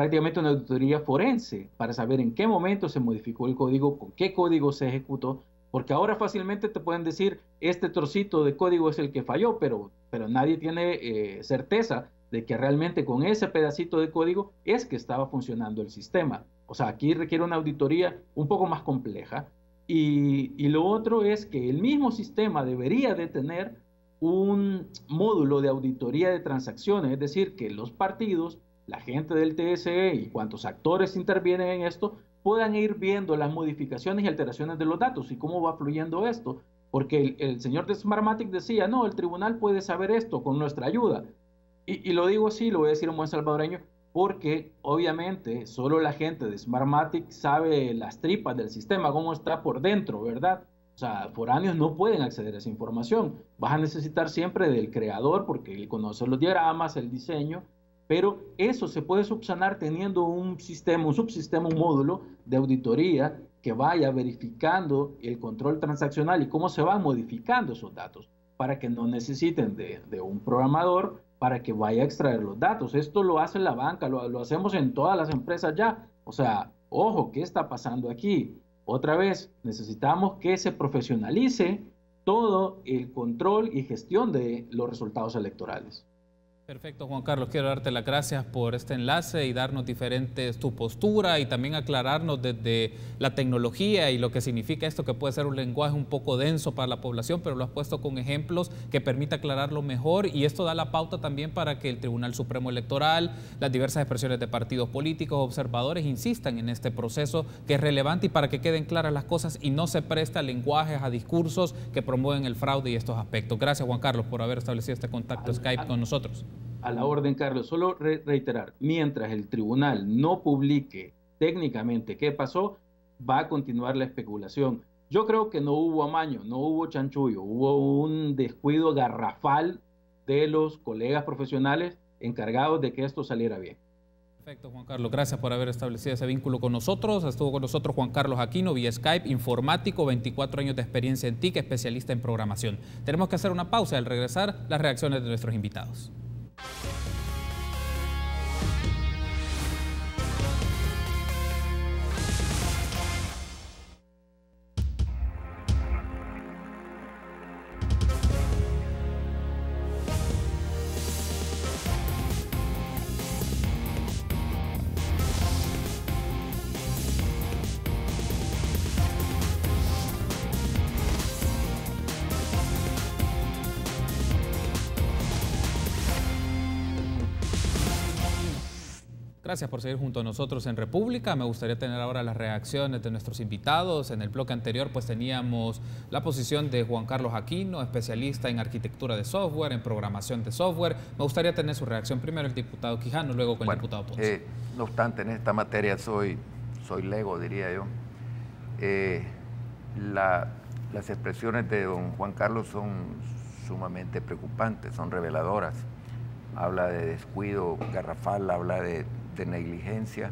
prácticamente una auditoría forense para saber en qué momento se modificó el código, con qué código se ejecutó, porque ahora fácilmente te pueden decir este trocito de código es el que falló, pero nadie tiene certeza de que realmente con ese pedacito de código es que estaba funcionando el sistema. O sea, aquí requiere una auditoría un poco más compleja. Y lo otro es que el mismo sistema debería de tener un módulo de auditoría de transacciones, es decir, que los partidos, la gente del TSE y cuantos actores intervienen en esto puedan ir viendo las modificaciones y alteraciones de los datos y cómo va fluyendo esto. Porque el señor de Smartmatic decía, no, el tribunal puede saber esto con nuestra ayuda. Y lo digo así, lo voy a decir en buen salvadoreño, porque obviamente solo la gente de Smartmatic sabe las tripas del sistema, cómo está por dentro, ¿verdad? O sea, foráneos no pueden acceder a esa información. Vas a necesitar siempre del creador porque él conoce los diagramas, el diseño, pero eso se puede subsanar teniendo un sistema, un subsistema, un módulo de auditoría que vaya verificando el control transaccional y cómo se van modificando esos datos para que no necesiten de un programador para que vaya a extraer los datos. Esto lo hace la banca, lo hacemos en todas las empresas ya. O sea, ojo, ¿qué está pasando aquí? Otra vez, necesitamos que se profesionalice todo el control y gestión de los resultados electorales. Perfecto, Juan Carlos, quiero darte las gracias por este enlace y darnos tu postura y también aclararnos desde la tecnología y lo que significa esto, que puede ser un lenguaje un poco denso para la población, pero lo has puesto con ejemplos que permite aclararlo mejor, y esto da la pauta también para que el Tribunal Supremo Electoral, las diversas expresiones de partidos políticos, observadores, insistan en este proceso que es relevante y para que queden claras las cosas y no se presta a lenguajes, a discursos que promueven el fraude y estos aspectos. Gracias, Juan Carlos, por haber establecido este contacto Skype con nosotros. A la orden, Carlos. Solo reiterar, mientras el tribunal no publique técnicamente qué pasó, va a continuar la especulación. Yo creo que no hubo amaño, no hubo chanchullo, hubo un descuido garrafal de los colegas profesionales encargados de que esto saliera bien. Perfecto, Juan Carlos. Gracias por haber establecido ese vínculo con nosotros. Estuvo con nosotros Juan Carlos Aquino vía Skype, informático, 24 años de experiencia en TIC, especialista en programación. Tenemos que hacer una pausa. Al regresar, las reacciones de nuestros invitados. Gracias por seguir junto a nosotros en República. Me gustaría tener ahora las reacciones de nuestros invitados. En el bloque anterior pues teníamos la posición de Juan Carlos Aquino, especialista en arquitectura de software, en programación de software. Me gustaría tener su reacción. Primero el diputado Quijano, luego con el diputado Ponce. No obstante, en esta materia soy lego, diría yo. Las expresiones de don Juan Carlos son sumamente preocupantes, son reveladoras. Habla de descuido garrafal, habla de negligencia,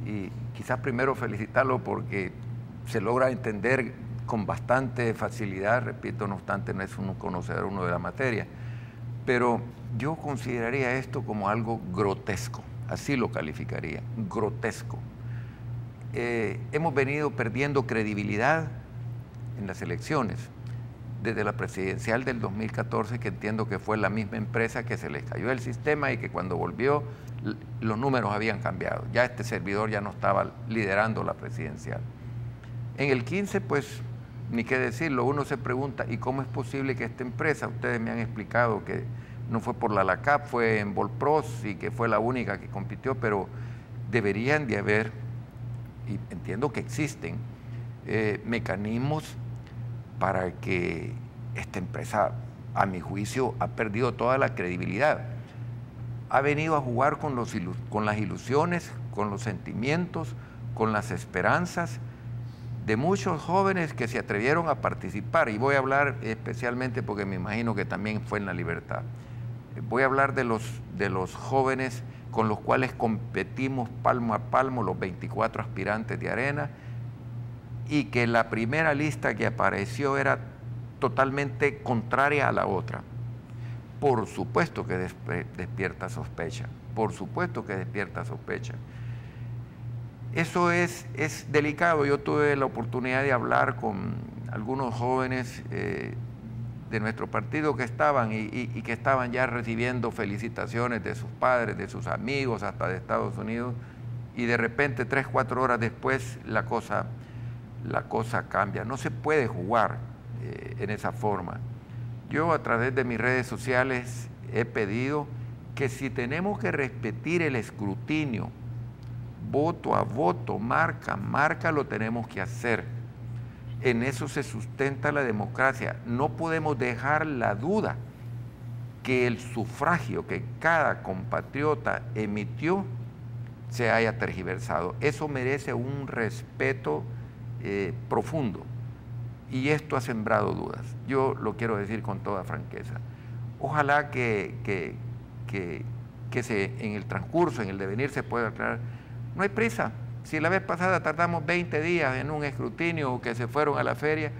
y quizás primero felicitarlo porque se logra entender con bastante facilidad, repito, no obstante no es un conocedor uno de la materia, pero yo consideraría esto como algo grotesco, así lo calificaría, grotesco. Hemos venido perdiendo credibilidad en las elecciones, desde la presidencial del 2014, que entiendo que fue la misma empresa que se les cayó el sistema y que cuando volvió los números habían cambiado. Ya este servidor ya no estaba liderando la presidencial. En el 15, pues, ni qué decirlo, uno se pregunta, ¿y cómo es posible que esta empresa, ustedes me han explicado que no fue por la LACAP, fue en Volpros y que fue la única que compitió, pero deberían de haber, y entiendo que existen, mecanismos para que esta empresa, a mi juicio, ha perdido toda la credibilidad. Ha venido a jugar con las ilusiones, con los sentimientos, con las esperanzas de muchos jóvenes que se atrevieron a participar. Y voy a hablar especialmente porque me imagino que también fue en La Libertad. Voy a hablar de los jóvenes con los cuales competimos palmo a palmo, los 24 aspirantes de Arena, y que la primera lista que apareció era totalmente contraria a la otra. por supuesto que despierta sospecha, por supuesto que despierta sospecha. Eso es delicado. Yo tuve la oportunidad de hablar con algunos jóvenes de nuestro partido que estaban y que estaban ya recibiendo felicitaciones de sus padres, de sus amigos, hasta de Estados Unidos, y de repente 3, 4 horas después la cosa cambia. No se puede jugar en esa forma. Yo a través de mis redes sociales he pedido que si tenemos que repetir el escrutinio, voto a voto, marca a marca, lo tenemos que hacer. En eso se sustenta la democracia. No podemos dejar la duda que el sufragio que cada compatriota emitió se haya tergiversado. Eso merece un respeto profundo. Y esto ha sembrado dudas. Yo lo quiero decir con toda franqueza. Ojalá que en el transcurso, en el devenir, se pueda aclarar. No hay prisa. Si la vez pasada tardamos 20 días en un escrutinio o que se fueron a la feria,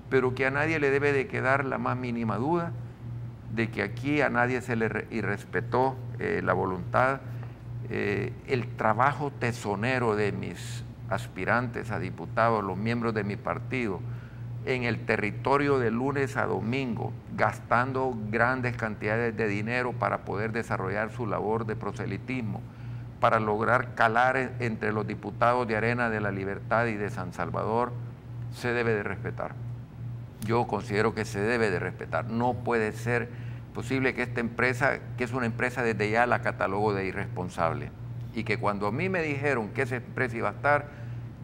pero que a nadie le debe de quedar la más mínima duda de que aquí a nadie se le irrespetó la voluntad, el trabajo tesonero de mis aspirantes a diputados, los miembros de mi partido, en el territorio de lunes a domingo, gastando grandes cantidades de dinero para poder desarrollar su labor de proselitismo, para lograr calar entre los diputados de Arena de la Libertad y de San Salvador, se debe de respetar. Yo considero que se debe de respetar. No puede ser posible que esta empresa, que es una empresa desde ya la catalogo de irresponsable, y que cuando a mí me dijeron que esa empresa iba a estar,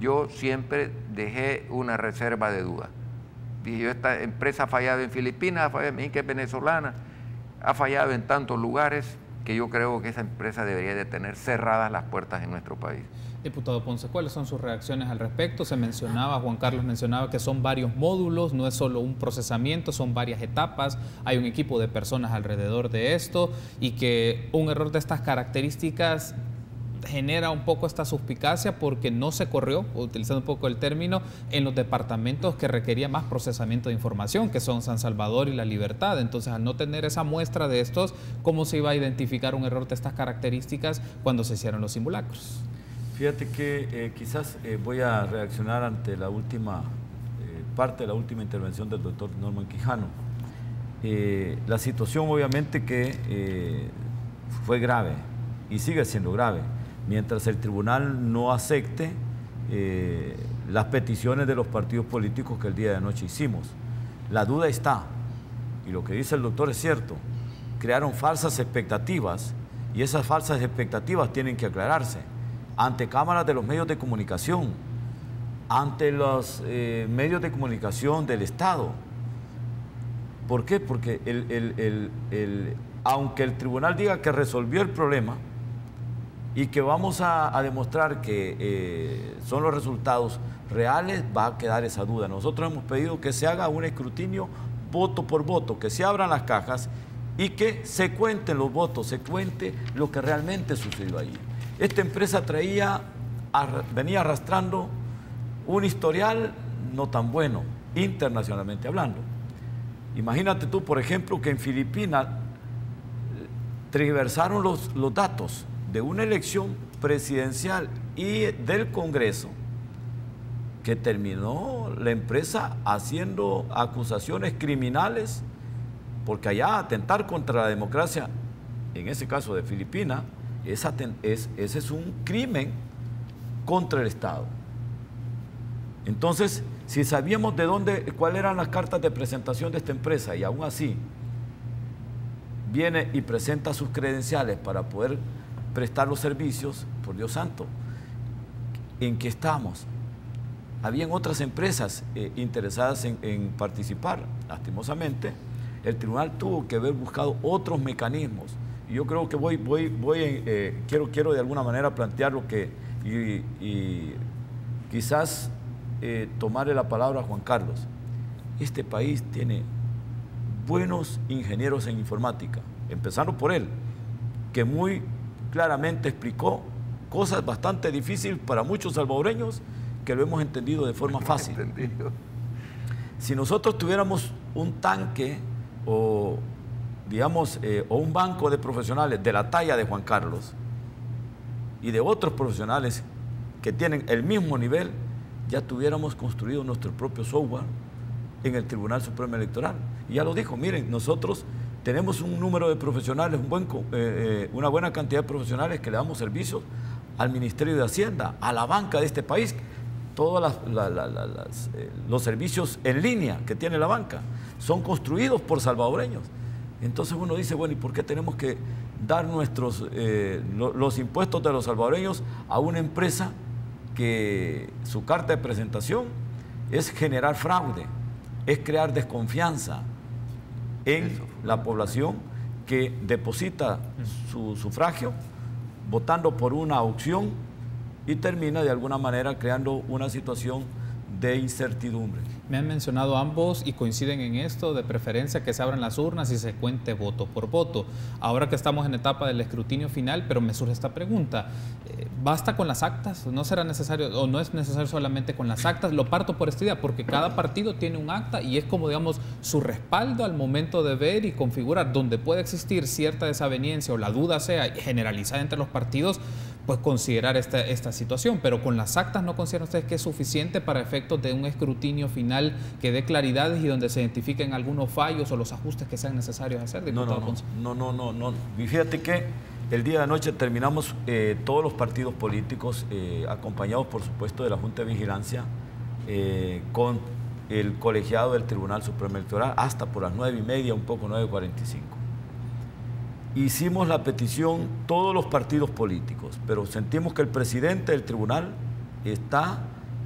yo siempre dejé una reserva de duda. Dije yo, esta empresa ha fallado en Filipinas, ha fallado en México, que es venezolana, ha fallado en tantos lugares, que yo creo que esa empresa debería de tener cerradas las puertas en nuestro país. Diputado Ponce, ¿cuáles son sus reacciones al respecto? Se mencionaba, Juan Carlos mencionaba que son varios módulos, no es solo un procesamiento, son varias etapas, hay un equipo de personas alrededor de esto y que un error de estas características genera un poco esta suspicacia porque no se corrió, utilizando un poco el término, en los departamentos que requería más procesamiento de información, que son San Salvador y La Libertad. Entonces, al no tener esa muestra de estos, ¿cómo se iba a identificar un error de estas características cuando se hicieron los simulacros? Fíjate que quizás voy a reaccionar ante la última parte de la última intervención del doctor Norman Quijano. La situación obviamente que fue grave y sigue siendo grave. Mientras el tribunal no acepte las peticiones de los partidos políticos que el día de anoche hicimos. La duda está, y lo que dice el doctor es cierto, crearon falsas expectativas y esas falsas expectativas tienen que aclararse ante cámaras de los medios de comunicación, ante los medios de comunicación del Estado. ¿Por qué? Porque aunque el tribunal diga que resolvió el problema, y que vamos a demostrar que son los resultados reales, va a quedar esa duda. Nosotros hemos pedido que se haga un escrutinio voto por voto, que se abran las cajas y que se cuenten los votos, se cuente lo que realmente sucedió allí. Esta empresa venía arrastrando un historial no tan bueno, internacionalmente hablando. Imagínate tú, por ejemplo, que en Filipinas tergiversaron los datos de una elección presidencial y del Congreso, que terminó la empresa haciendo acusaciones criminales, porque allá atentar contra la democracia, en ese caso de Filipinas, ese es un crimen contra el Estado. Entonces, si sabíamos cuáles eran las cartas de presentación de esta empresa y aún así viene y presenta sus credenciales para poder prestar los servicios, por Dios santo, ¿en qué estamos? Habían otras empresas interesadas en participar. Lastimosamente, el tribunal tuvo que haber buscado otros mecanismos. Y yo creo que quiero de alguna manera plantear lo que, y quizás tomarle la palabra a Juan Carlos. Este país tiene buenos ingenieros en informática, empezando por él, que muy claramente explicó cosas bastante difíciles para muchos salvadoreños que lo hemos entendido de forma fácil. Si nosotros tuviéramos un tanque o digamos, o un banco de profesionales de la talla de Juan Carlos y de otros profesionales que tienen el mismo nivel, ya tuviéramos construido nuestro propio software en el Tribunal Supremo Electoral. Y ya lo dijo, miren, nosotros tenemos un número de profesionales, una buena cantidad de profesionales que le damos servicios al Ministerio de Hacienda, a la banca de este país, todos los servicios en línea que tiene la banca son construidos por salvadoreños. Entonces uno dice, bueno, ¿y por qué tenemos que dar los impuestos de los salvadoreños a una empresa que su carta de presentación es generar fraude, es crear desconfianza en la población que deposita su sufragio votando por una opción y termina de alguna manera creando una situación de incertidumbre? Me han mencionado ambos y coinciden en esto, de preferencia que se abran las urnas y se cuente voto por voto. Ahora que estamos en etapa del escrutinio final, pero me surge esta pregunta, ¿basta con las actas? ¿No será necesario o no es necesario solamente con las actas? Lo parto por esta idea, porque cada partido tiene un acta y es como, digamos, su respaldo al momento de ver y configurar, donde puede existir cierta desaveniencia o la duda sea generalizada entre los partidos, pues considerar esta situación, pero con las actas ¿no consideran ustedes que es suficiente para efectos de un escrutinio final que dé claridades y donde se identifiquen algunos fallos o los ajustes que sean necesarios hacer, diputado Ponce? No. Y fíjate que el día de anoche terminamos todos los partidos políticos, acompañados por supuesto de la Junta de Vigilancia, con el colegiado del Tribunal Supremo Electoral hasta por las 9:30, un poco 9:45. Hicimos la petición todos los partidos políticos, pero sentimos que el presidente del tribunal está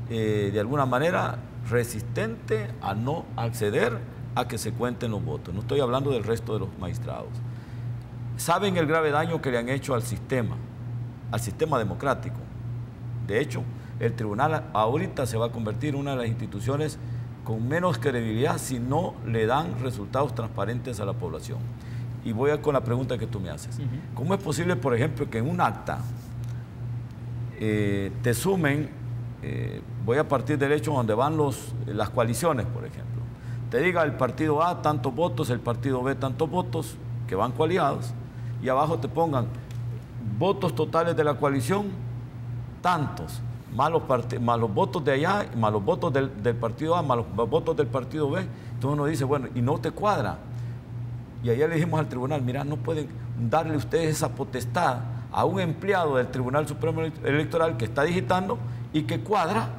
de alguna manera resistente a no acceder a que se cuenten los votos. No estoy hablando del resto de los magistrados. Saben el grave daño que le han hecho al sistema democrático. De hecho, el tribunal ahorita se va a convertir en una de las instituciones con menos credibilidad si no le dan resultados transparentes a la población. Y voy con la pregunta que tú me haces. ¿Cómo es posible, por ejemplo, que en un acta te sumen, voy a partir del hecho donde van las coaliciones, por ejemplo, te diga el partido A tantos votos, el partido B tantos votos, que van coaligados, y abajo te pongan votos totales de la coalición, tantos, más los votos de allá, más los votos del partido A, más los votos del partido B. Entonces uno dice, bueno, y no te cuadra. Y ayer le dijimos al tribunal, mira, no pueden darle ustedes esa potestad a un empleado del Tribunal Supremo Electoral que está digitando y que cuadra,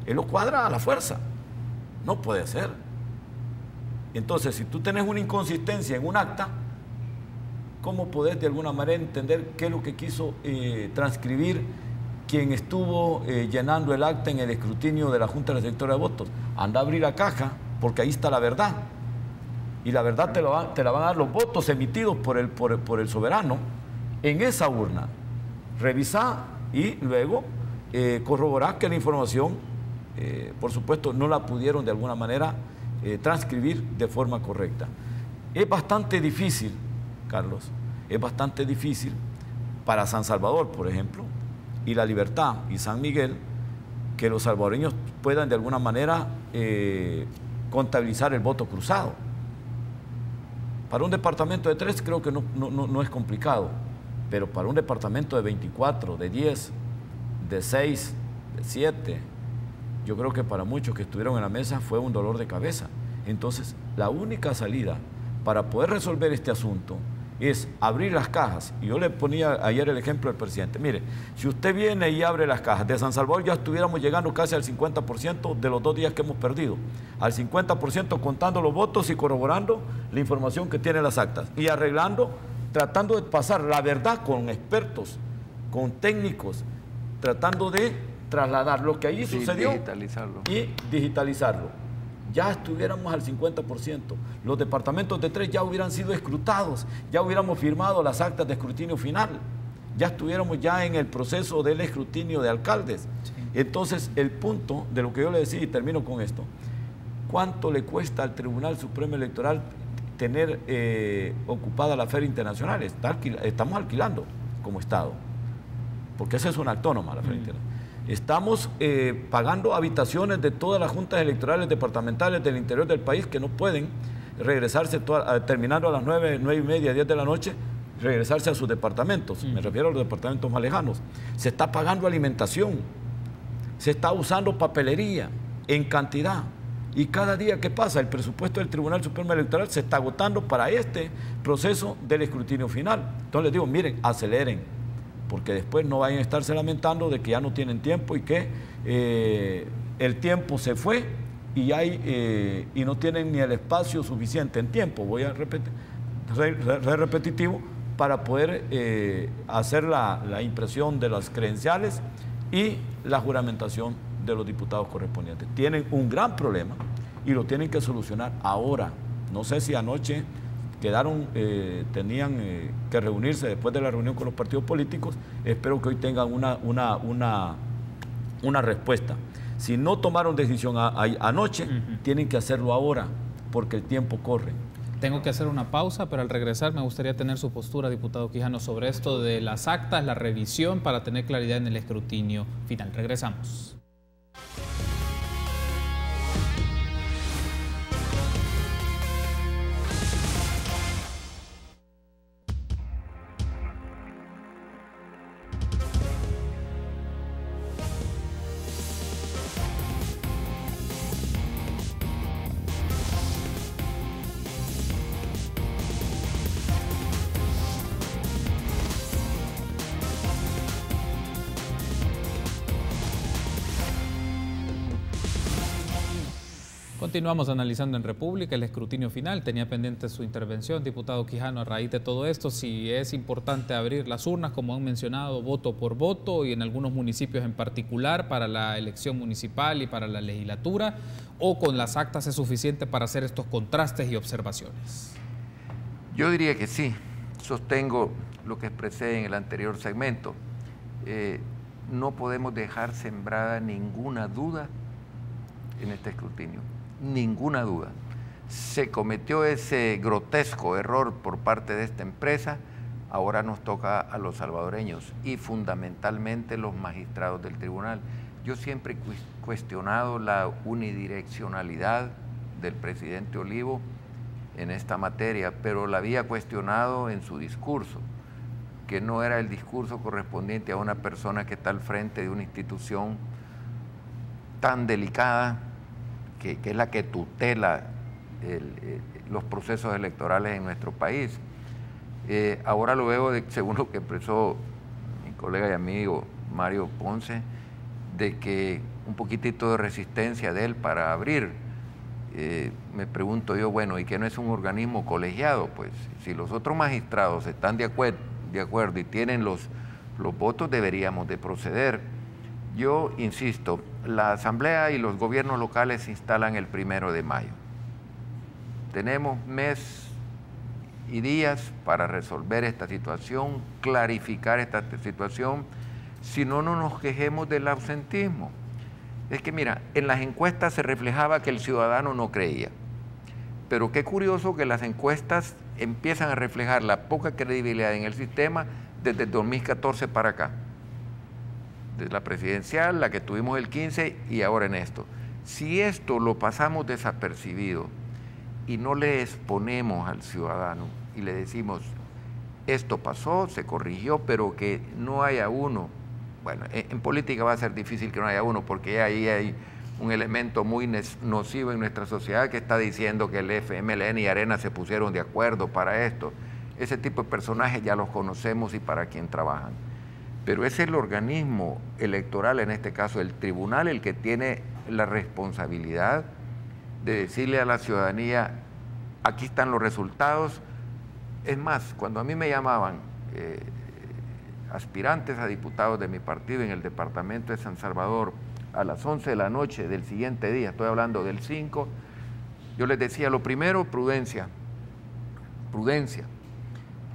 él lo cuadra a la fuerza. No puede ser. Entonces, si tú tienes una inconsistencia en un acta, ¿cómo podés de alguna manera entender qué es lo que quiso transcribir quien estuvo llenando el acta en el escrutinio de la Junta de Receptora de Votos? Anda a abrir la caja, porque ahí está la verdad. Y la verdad te la van a dar los votos emitidos por el soberano en esa urna. Revisá y luego corroborá que la información, por supuesto, no la pudieron de alguna manera transcribir de forma correcta. Es bastante difícil, Carlos, es bastante difícil para San Salvador, por ejemplo, y La Libertad y San Miguel, que los salvadoreños puedan de alguna manera contabilizar el voto cruzado. Para un departamento de 3 creo que no es complicado, pero para un departamento de 24, de 10, de 6, de 7, yo creo que para muchos que estuvieron en la mesa fue un dolor de cabeza. Entonces, la única salida para poder resolver este asunto es abrir las cajas. Y yo le ponía ayer el ejemplo al presidente. Mire, si usted viene y abre las cajas, de San Salvador ya estuviéramos llegando casi al 50% de los 2 días que hemos perdido. Al 50% contando los votos y corroborando la información que tienen las actas. Y arreglando, tratando de pasar la verdad con expertos, con técnicos, tratando de trasladar lo que allí sucedió y digitalizarlo. Ya estuviéramos al 50%. Los departamentos de 3 ya hubieran sido escrutados, ya hubiéramos firmado las actas de escrutinio final, ya estuviéramos ya en el proceso del escrutinio de alcaldes. Sí. Entonces, el punto de lo que yo le decía, y termino con esto, ¿cuánto le cuesta al Tribunal Supremo Electoral tener ocupada la Feria Internacional? Estamos alquilando como Estado, porque esa es una autónoma, la Feria Internacional. Estamos pagando habitaciones de todas las juntas electorales departamentales del interior del país que no pueden regresarse, terminando a las 9, 9:30, 10 de la noche, regresarse a sus departamentos. Me refiero a los departamentos más lejanos. Se está pagando alimentación, se está usando papelería en cantidad. Y cada día que pasa, el presupuesto del Tribunal Supremo Electoral se está agotando para este proceso del escrutinio final. Entonces les digo, miren, aceleren, porque después no vayan a estarse lamentando de que ya no tienen tiempo y que el tiempo se fue y no tienen ni el espacio suficiente en tiempo. Voy a repetir, ser repetitivo, para poder hacer la impresión de las credenciales y la juramentación de los diputados correspondientes. Tienen un gran problema y lo tienen que solucionar ahora. No sé si anoche tenían que reunirse después de la reunión con los partidos políticos. Espero que hoy tengan una respuesta. Si no tomaron decisión anoche, tienen que hacerlo ahora, porque el tiempo corre. Tengo que hacer una pausa, pero al regresar me gustaría tener su postura, diputado Quijano, sobre esto de las actas, la revisión, para tener claridad en el escrutinio final. Regresamos. Continuamos analizando en República el escrutinio final. Tenía pendiente su intervención, diputado Quijano, a raíz de todo esto, si es importante abrir las urnas, como han mencionado, voto por voto, y en algunos municipios en particular para la elección municipal y para la legislatura, o con las actas es suficiente para hacer estos contrastes y observaciones. Yo diría que sí. Sostengo lo que expresé en el anterior segmento. No podemos dejar sembrada ninguna duda en este escrutinio. Ninguna duda. Se cometió ese grotesco error por parte de esta empresa, ahora nos toca a los salvadoreños y fundamentalmente los magistrados del tribunal. Yo siempre he cuestionado la unidireccionalidad del presidente Olivo en esta materia, pero la había cuestionado en su discurso, que no era el discurso correspondiente a una persona que está al frente de una institución tan delicada, que es la que tutela los procesos electorales en nuestro país. Ahora lo veo, según lo que expresó mi colega y amigo Mario Ponce, de que un poquitito de resistencia de él para abrir. Me pregunto yo, bueno, ¿y que no es un organismo colegiado? Pues si los otros magistrados están de acuerdo y tienen los votos, deberíamos de proceder. Yo insisto, la Asamblea y los gobiernos locales se instalan el 1 de mayo. Tenemos mes y días para resolver esta situación, clarificar esta situación, si no, no nos quejemos del ausentismo. Es que mira, en las encuestas se reflejaba que el ciudadano no creía, pero qué curioso que las encuestas empiezan a reflejar la poca credibilidad en el sistema desde el 2014 para acá. Desde la presidencial, la que tuvimos el 15 y ahora en esto. Si esto lo pasamos desapercibido y no le exponemos al ciudadano y le decimos, esto pasó, se corrigió, pero que no haya uno. Bueno, en política va a ser difícil que no haya uno, porque ahí hay un elemento muy nocivo en nuestra sociedad que está diciendo que el FMLN y Arena se pusieron de acuerdo para esto. Ese tipo de personajes ya los conocemos y para quién trabajan. Pero es el organismo electoral, en este caso el tribunal, el que tiene la responsabilidad de decirle a la ciudadanía, aquí están los resultados. Es más, cuando a mí me llamaban aspirantes a diputados de mi partido en el departamento de San Salvador a las 11 de la noche del siguiente día, estoy hablando del 5, yo les decía, lo primero, prudencia.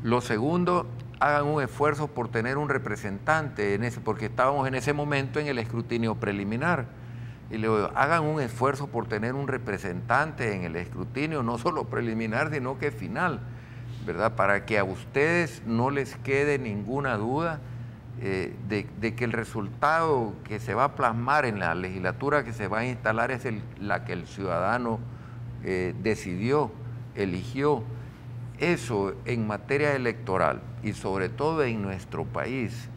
Lo segundo, hagan un esfuerzo por tener un representante, porque estábamos en ese momento en el escrutinio preliminar. Y le digo, hagan un esfuerzo por tener un representante en el escrutinio, no solo preliminar, sino que final, ¿verdad? Para que a ustedes no les quede ninguna duda de que el resultado que se va a plasmar en la legislatura que se va a instalar es la que el ciudadano decidió. eligió. Eso en materia electoral y sobre todo en nuestro país,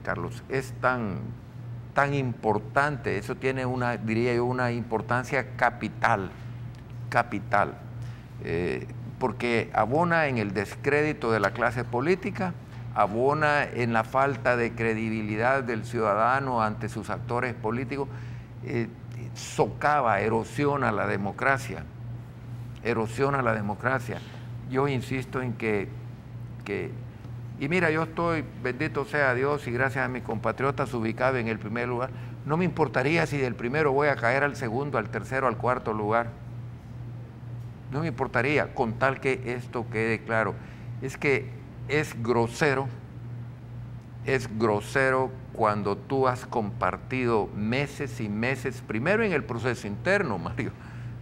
Carlos, es tan importante, eso tiene diría yo, una importancia capital, porque abona en el descrédito de la clase política, abona en la falta de credibilidad del ciudadano ante sus actores políticos, socava, erosiona la democracia. Yo insisto en que y mira, yo estoy, bendito sea Dios y gracias a mis compatriotas, ubicado en el primer lugar. No me importaría si del primero voy a caer al segundo, al tercero, al cuarto lugar. No me importaría, con tal que esto quede claro. Es que es grosero cuando tú has compartido meses y meses, primero en el proceso interno, Mario,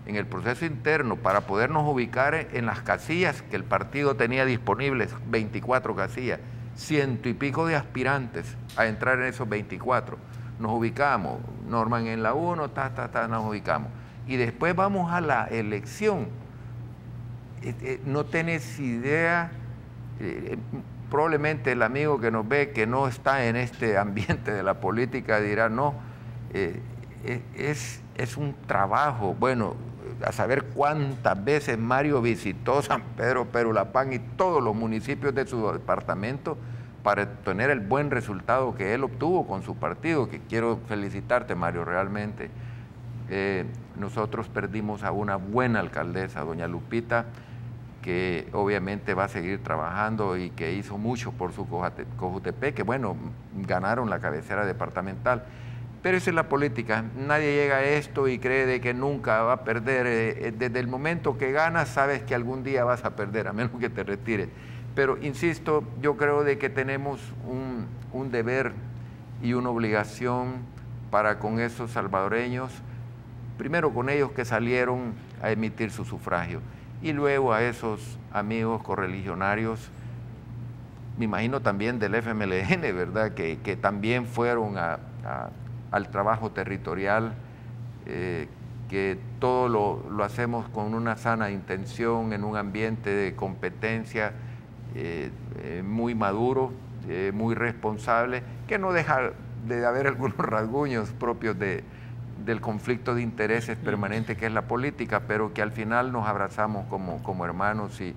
en el proceso interno, para podernos ubicar en las casillas que el partido tenía disponibles, 24 casillas, 100 y pico de aspirantes a entrar en esos 24. Nos ubicamos, Norman en la 1, nos ubicamos. Y después vamos a la elección. No tenés idea, probablemente el amigo que nos ve, que no está en este ambiente de la política, dirá, no, es un trabajo, bueno, a saber cuántas veces Mario visitó San Pedro Perulapán y todos los municipios de su departamento para tener el buen resultado que él obtuvo con su partido, que quiero felicitarte, Mario, realmente. Nosotros perdimos a una buena alcaldesa, doña Lupita, que obviamente va a seguir trabajando y que hizo mucho por su Cojutepec, que bueno, ganaron la cabecera departamental. Pero esa es la política, nadie llega a esto y cree de que nunca va a perder. Desde el momento que ganas sabes que algún día vas a perder, a menos que te retires. Pero insisto, yo creo de que tenemos un deber y una obligación para con esos salvadoreños, primero con ellos que salieron a emitir su sufragio y luego a esos amigos correligionarios, me imagino también del FMLN, ¿verdad? Que también fueron al trabajo territorial, que todo lo hacemos con una sana intención, en un ambiente de competencia muy maduro, muy responsable, que no deja de haber algunos rasguños propios del conflicto de intereses permanente que es la política, pero que al final nos abrazamos como hermanos y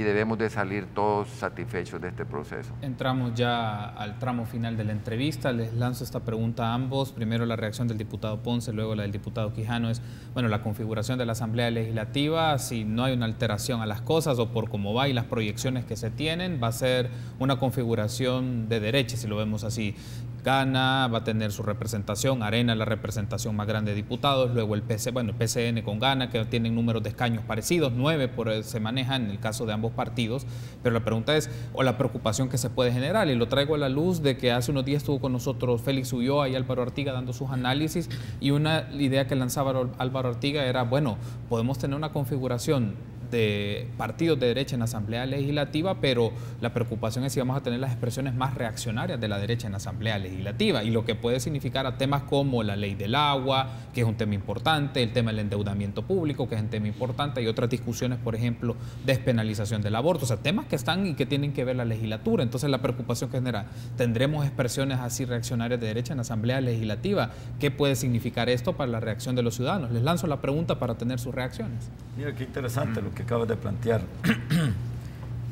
debemos de salir todos satisfechos de este proceso. Entramos ya al tramo final de la entrevista. Les lanzo esta pregunta a ambos. Primero la reacción del diputado Ponce, luego la del diputado Quijano. Es, bueno, la configuración de la Asamblea Legislativa, si no hay una alteración a las cosas o por cómo va y las proyecciones que se tienen, va a ser una configuración de derecha, si lo vemos así. Gana, va a tener su representación, Arena la representación más grande de diputados, luego el PCN con Gana, que tienen números de escaños parecidos, 9 se manejan en el caso de ambos partidos, pero la pregunta es, o la preocupación que se puede generar, y lo traigo a la luz de que hace unos días estuvo con nosotros Félix Ulloa y Álvaro Artiga dando sus análisis, y una idea que lanzaba Álvaro Artiga era, bueno, podemos tener una configuración de partidos de derecha en la Asamblea Legislativa, pero la preocupación es si vamos a tener las expresiones más reaccionarias de la derecha en la Asamblea Legislativa, y lo que puede significar a temas como la ley del agua, que es un tema importante, el tema del endeudamiento público, que es un tema importante, y otras discusiones, por ejemplo, despenalización del aborto, o sea, temas que están y que tienen que ver la legislatura. Entonces la preocupación que genera, ¿tendremos expresiones así reaccionarias de derecha en la Asamblea Legislativa? ¿Qué puede significar esto para la reacción de los ciudadanos? Les lanzo la pregunta para tener sus reacciones. Mira, qué interesante lo que acabas de plantear.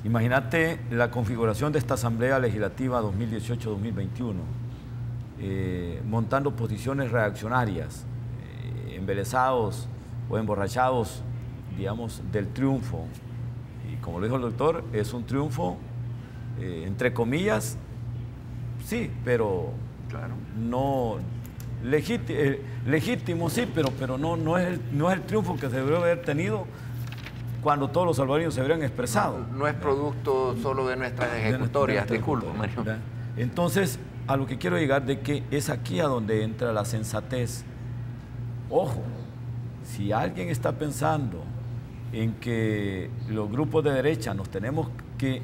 Imagínate la configuración de esta Asamblea Legislativa 2018-2021, montando posiciones reaccionarias, embelesados o emborrachados, digamos, del triunfo. Y como lo dijo el doctor, es un triunfo, entre comillas, sí, pero claro, no legítimo, sí, pero no es el triunfo que se debería haber tenido cuando todos los salvadoreños se habrían expresado. No es producto solo de nuestras ejecutorias, disculpa, Mario. Entonces, a lo que quiero llegar de que es aquí a donde entra la sensatez. Ojo, si alguien está pensando en que los grupos de derecha nos tenemos que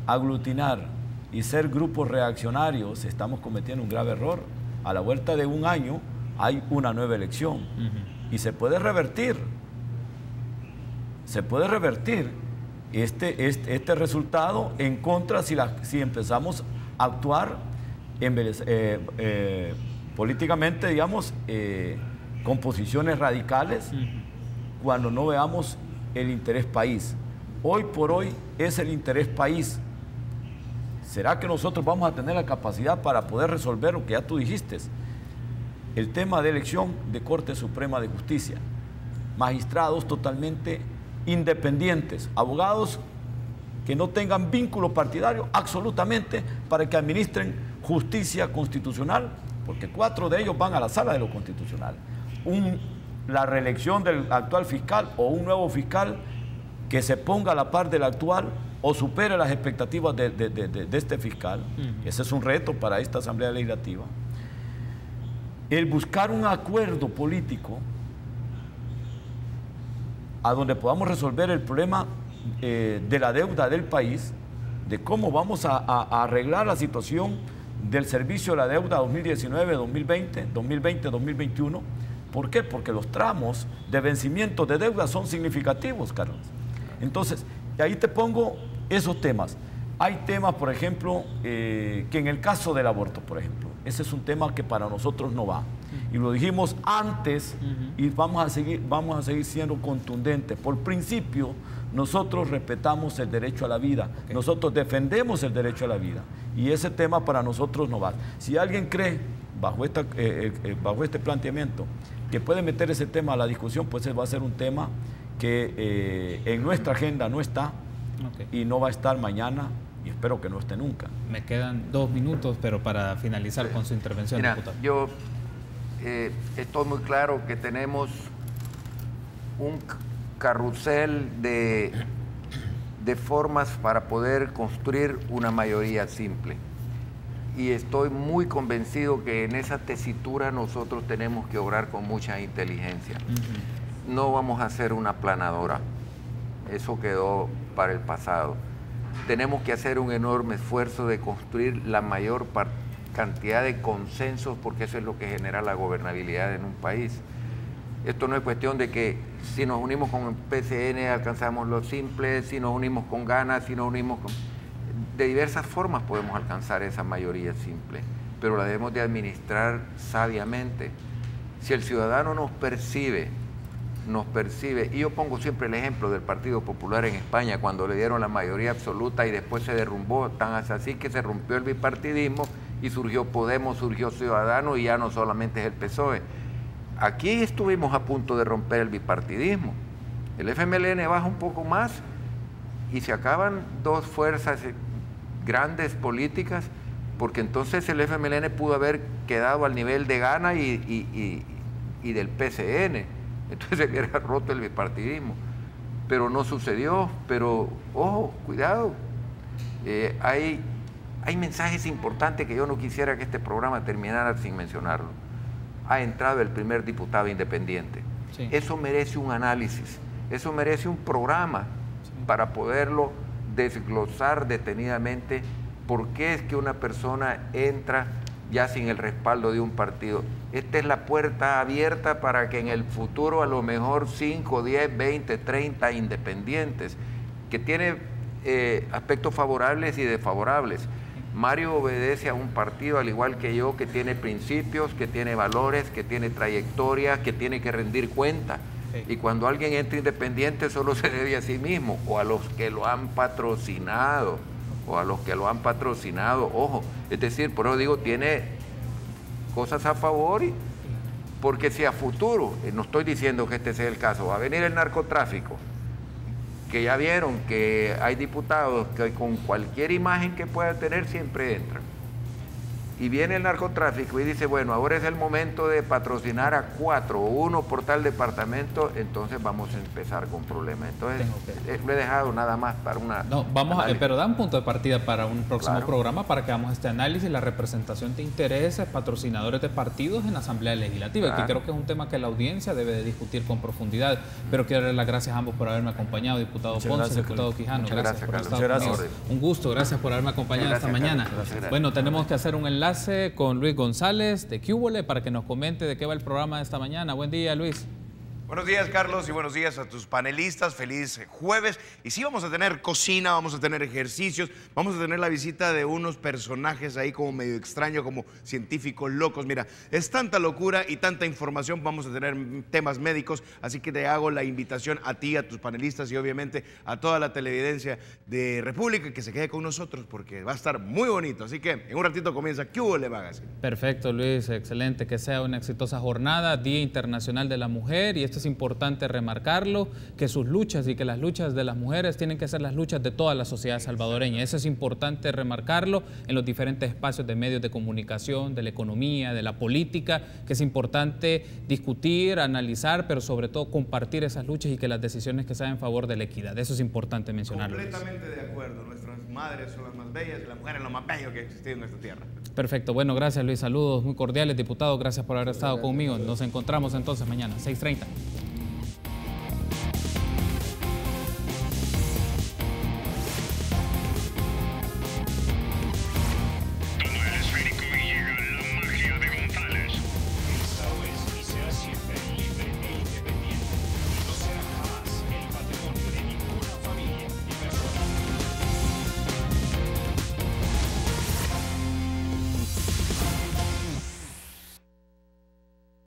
aglutinar y ser grupos reaccionarios, estamos cometiendo un grave error. A la vuelta de un año hay una nueva elección y se puede revertir. se puede revertir este resultado en contra si empezamos a actuar políticamente, digamos, con posiciones radicales, cuando no veamos el interés país. Hoy por hoy es el interés país. ¿Será que nosotros vamos a tener la capacidad para poder resolver lo que ya tú dijiste? El tema de elección de Corte Suprema de Justicia. Magistrados totalmente independientes, abogados que no tengan vínculo partidario absolutamente para que administren justicia constitucional, porque 4 de ellos van a la sala de lo constitucional. La reelección del actual fiscal o un nuevo fiscal que se ponga a la par del actual o supere las expectativas de este fiscal. Ese es un reto para esta Asamblea Legislativa. El buscar un acuerdo político a donde podamos resolver el problema de la deuda del país, de cómo vamos a arreglar la situación del servicio de la deuda 2019, 2020, 2021. ¿Por qué? Porque los tramos de vencimiento de deuda son significativos, Carlos. Entonces, ahí te pongo esos temas. Hay temas, por ejemplo, que en el caso del aborto, por ejemplo, ese es un tema que para nosotros no va. Y lo dijimos antes y vamos a seguir siendo contundentes. Por principio, nosotros respetamos el derecho a la vida. Nosotros defendemos el derecho a la vida. Y ese tema para nosotros no va. Si alguien cree, bajo este planteamiento, que puede meter ese tema a la discusión, pues ese va a ser un tema que en nuestra agenda no está y no va a estar mañana y espero que no esté nunca. Me quedan 2 minutos, pero para finalizar con su intervención, mira, diputado. Yo estoy muy claro que tenemos un carrusel de formas para poder construir una mayoría simple. Y estoy muy convencido que en esa tesitura nosotros tenemos que obrar con mucha inteligencia. No vamos a hacer una aplanadora, eso quedó para el pasado. Tenemos que hacer un enorme esfuerzo de construir la mayor cantidad de consensos, porque eso es lo que genera la gobernabilidad en un país. Esto no es cuestión de que si nos unimos con el PCN alcanzamos lo simple, si nos unimos con Gana, si nos unimos con... De diversas formas podemos alcanzar esa mayoría simple, pero la debemos de administrar sabiamente. Si el ciudadano nos percibe, y yo pongo siempre el ejemplo del Partido Popular en España, cuando le dieron la mayoría absoluta y después se derrumbó, tan así que se rompió el bipartidismo y surgió Podemos, surgió Ciudadanos y ya no solamente es el PSOE. Aquí estuvimos a punto de romper el bipartidismo. El FMLN baja un poco más y se acaban 2 fuerzas grandes políticas, porque entonces el FMLN pudo haber quedado al nivel de Gana y del PCN, entonces se hubiera roto el bipartidismo, pero no sucedió. Pero ojo, cuidado, hay mensajes importantes que yo no quisiera que este programa terminara sin mencionarlo. Ha entrado el primer diputado independiente. Sí. Eso merece un análisis, eso merece un programa para poderlo desglosar detenidamente. ¿Por qué es que una persona entra ya sin el respaldo de un partido? Esta es la puerta abierta para que en el futuro a lo mejor 5, 10, 20, 30 independientes, que tiene aspectos favorables y desfavorables. Mario obedece a un partido, al igual que yo, que tiene principios, que tiene valores, que tiene trayectoria, que tiene que rendir cuenta. Y cuando alguien entra independiente solo se debe a sí mismo o a los que lo han patrocinado, ojo, es decir, por eso digo, tiene cosas a favor, porque si a futuro, no estoy diciendo que este sea el caso, va a venir el narcotráfico, que ya vieron que hay diputados que con cualquier imagen que pueda tener siempre entran. Y viene el narcotráfico y dice, bueno, ahora es el momento de patrocinar a 4 o 1 por tal departamento, entonces vamos a empezar con problemas. Entonces, lo he dejado nada más para una... No, pero da un punto de partida para un próximo programa para que hagamos este análisis, la representación de intereses, patrocinadores de partidos en la Asamblea Legislativa, que creo que es un tema que la audiencia debe de discutir con profundidad. Pero quiero darle las gracias a ambos por haberme acompañado, diputado Ponce, diputado Quijano. Gracias por estar conmigo. Un gusto, gracias por haberme acompañado esta mañana. Bueno, tenemos que hacer un enlace con Luis González de Cúbole para que nos comente de qué va el programa de esta mañana. Buen día, Luis. Buenos días, Carlos, y buenos días a tus panelistas. Feliz jueves. Y sí, vamos a tener cocina, vamos a tener ejercicios, vamos a tener la visita de unos personajes ahí como medio extraños, como científicos locos. Mira, es tanta locura y tanta información. Vamos a tener temas médicos, así que te hago la invitación a ti, a tus panelistas y obviamente a toda la televidencia de República que se quede con nosotros porque va a estar muy bonito. Así que en un ratito comienza ¿Qué hubo, Le Magazine? Perfecto, Luis, excelente. Que sea una exitosa jornada, Día Internacional de la Mujer, y esto es importante remarcarlo, que sus luchas y que las luchas de las mujeres tienen que ser las luchas de toda la sociedad salvadoreña. Eso es importante remarcarlo en los diferentes espacios de medios de comunicación, de la economía, de la política, que es importante discutir, analizar, pero sobre todo compartir esas luchas y que las decisiones que sean en favor de la equidad. Eso es importante mencionarlo. Completamente de acuerdo. Nuestras madres son las más bellas y las mujeres lo más bello que ha existido en nuestra tierra. Perfecto. Bueno, gracias, Luis. Saludos muy cordiales, diputado. Gracias por haber estado conmigo. Nos encontramos entonces mañana, 6:30.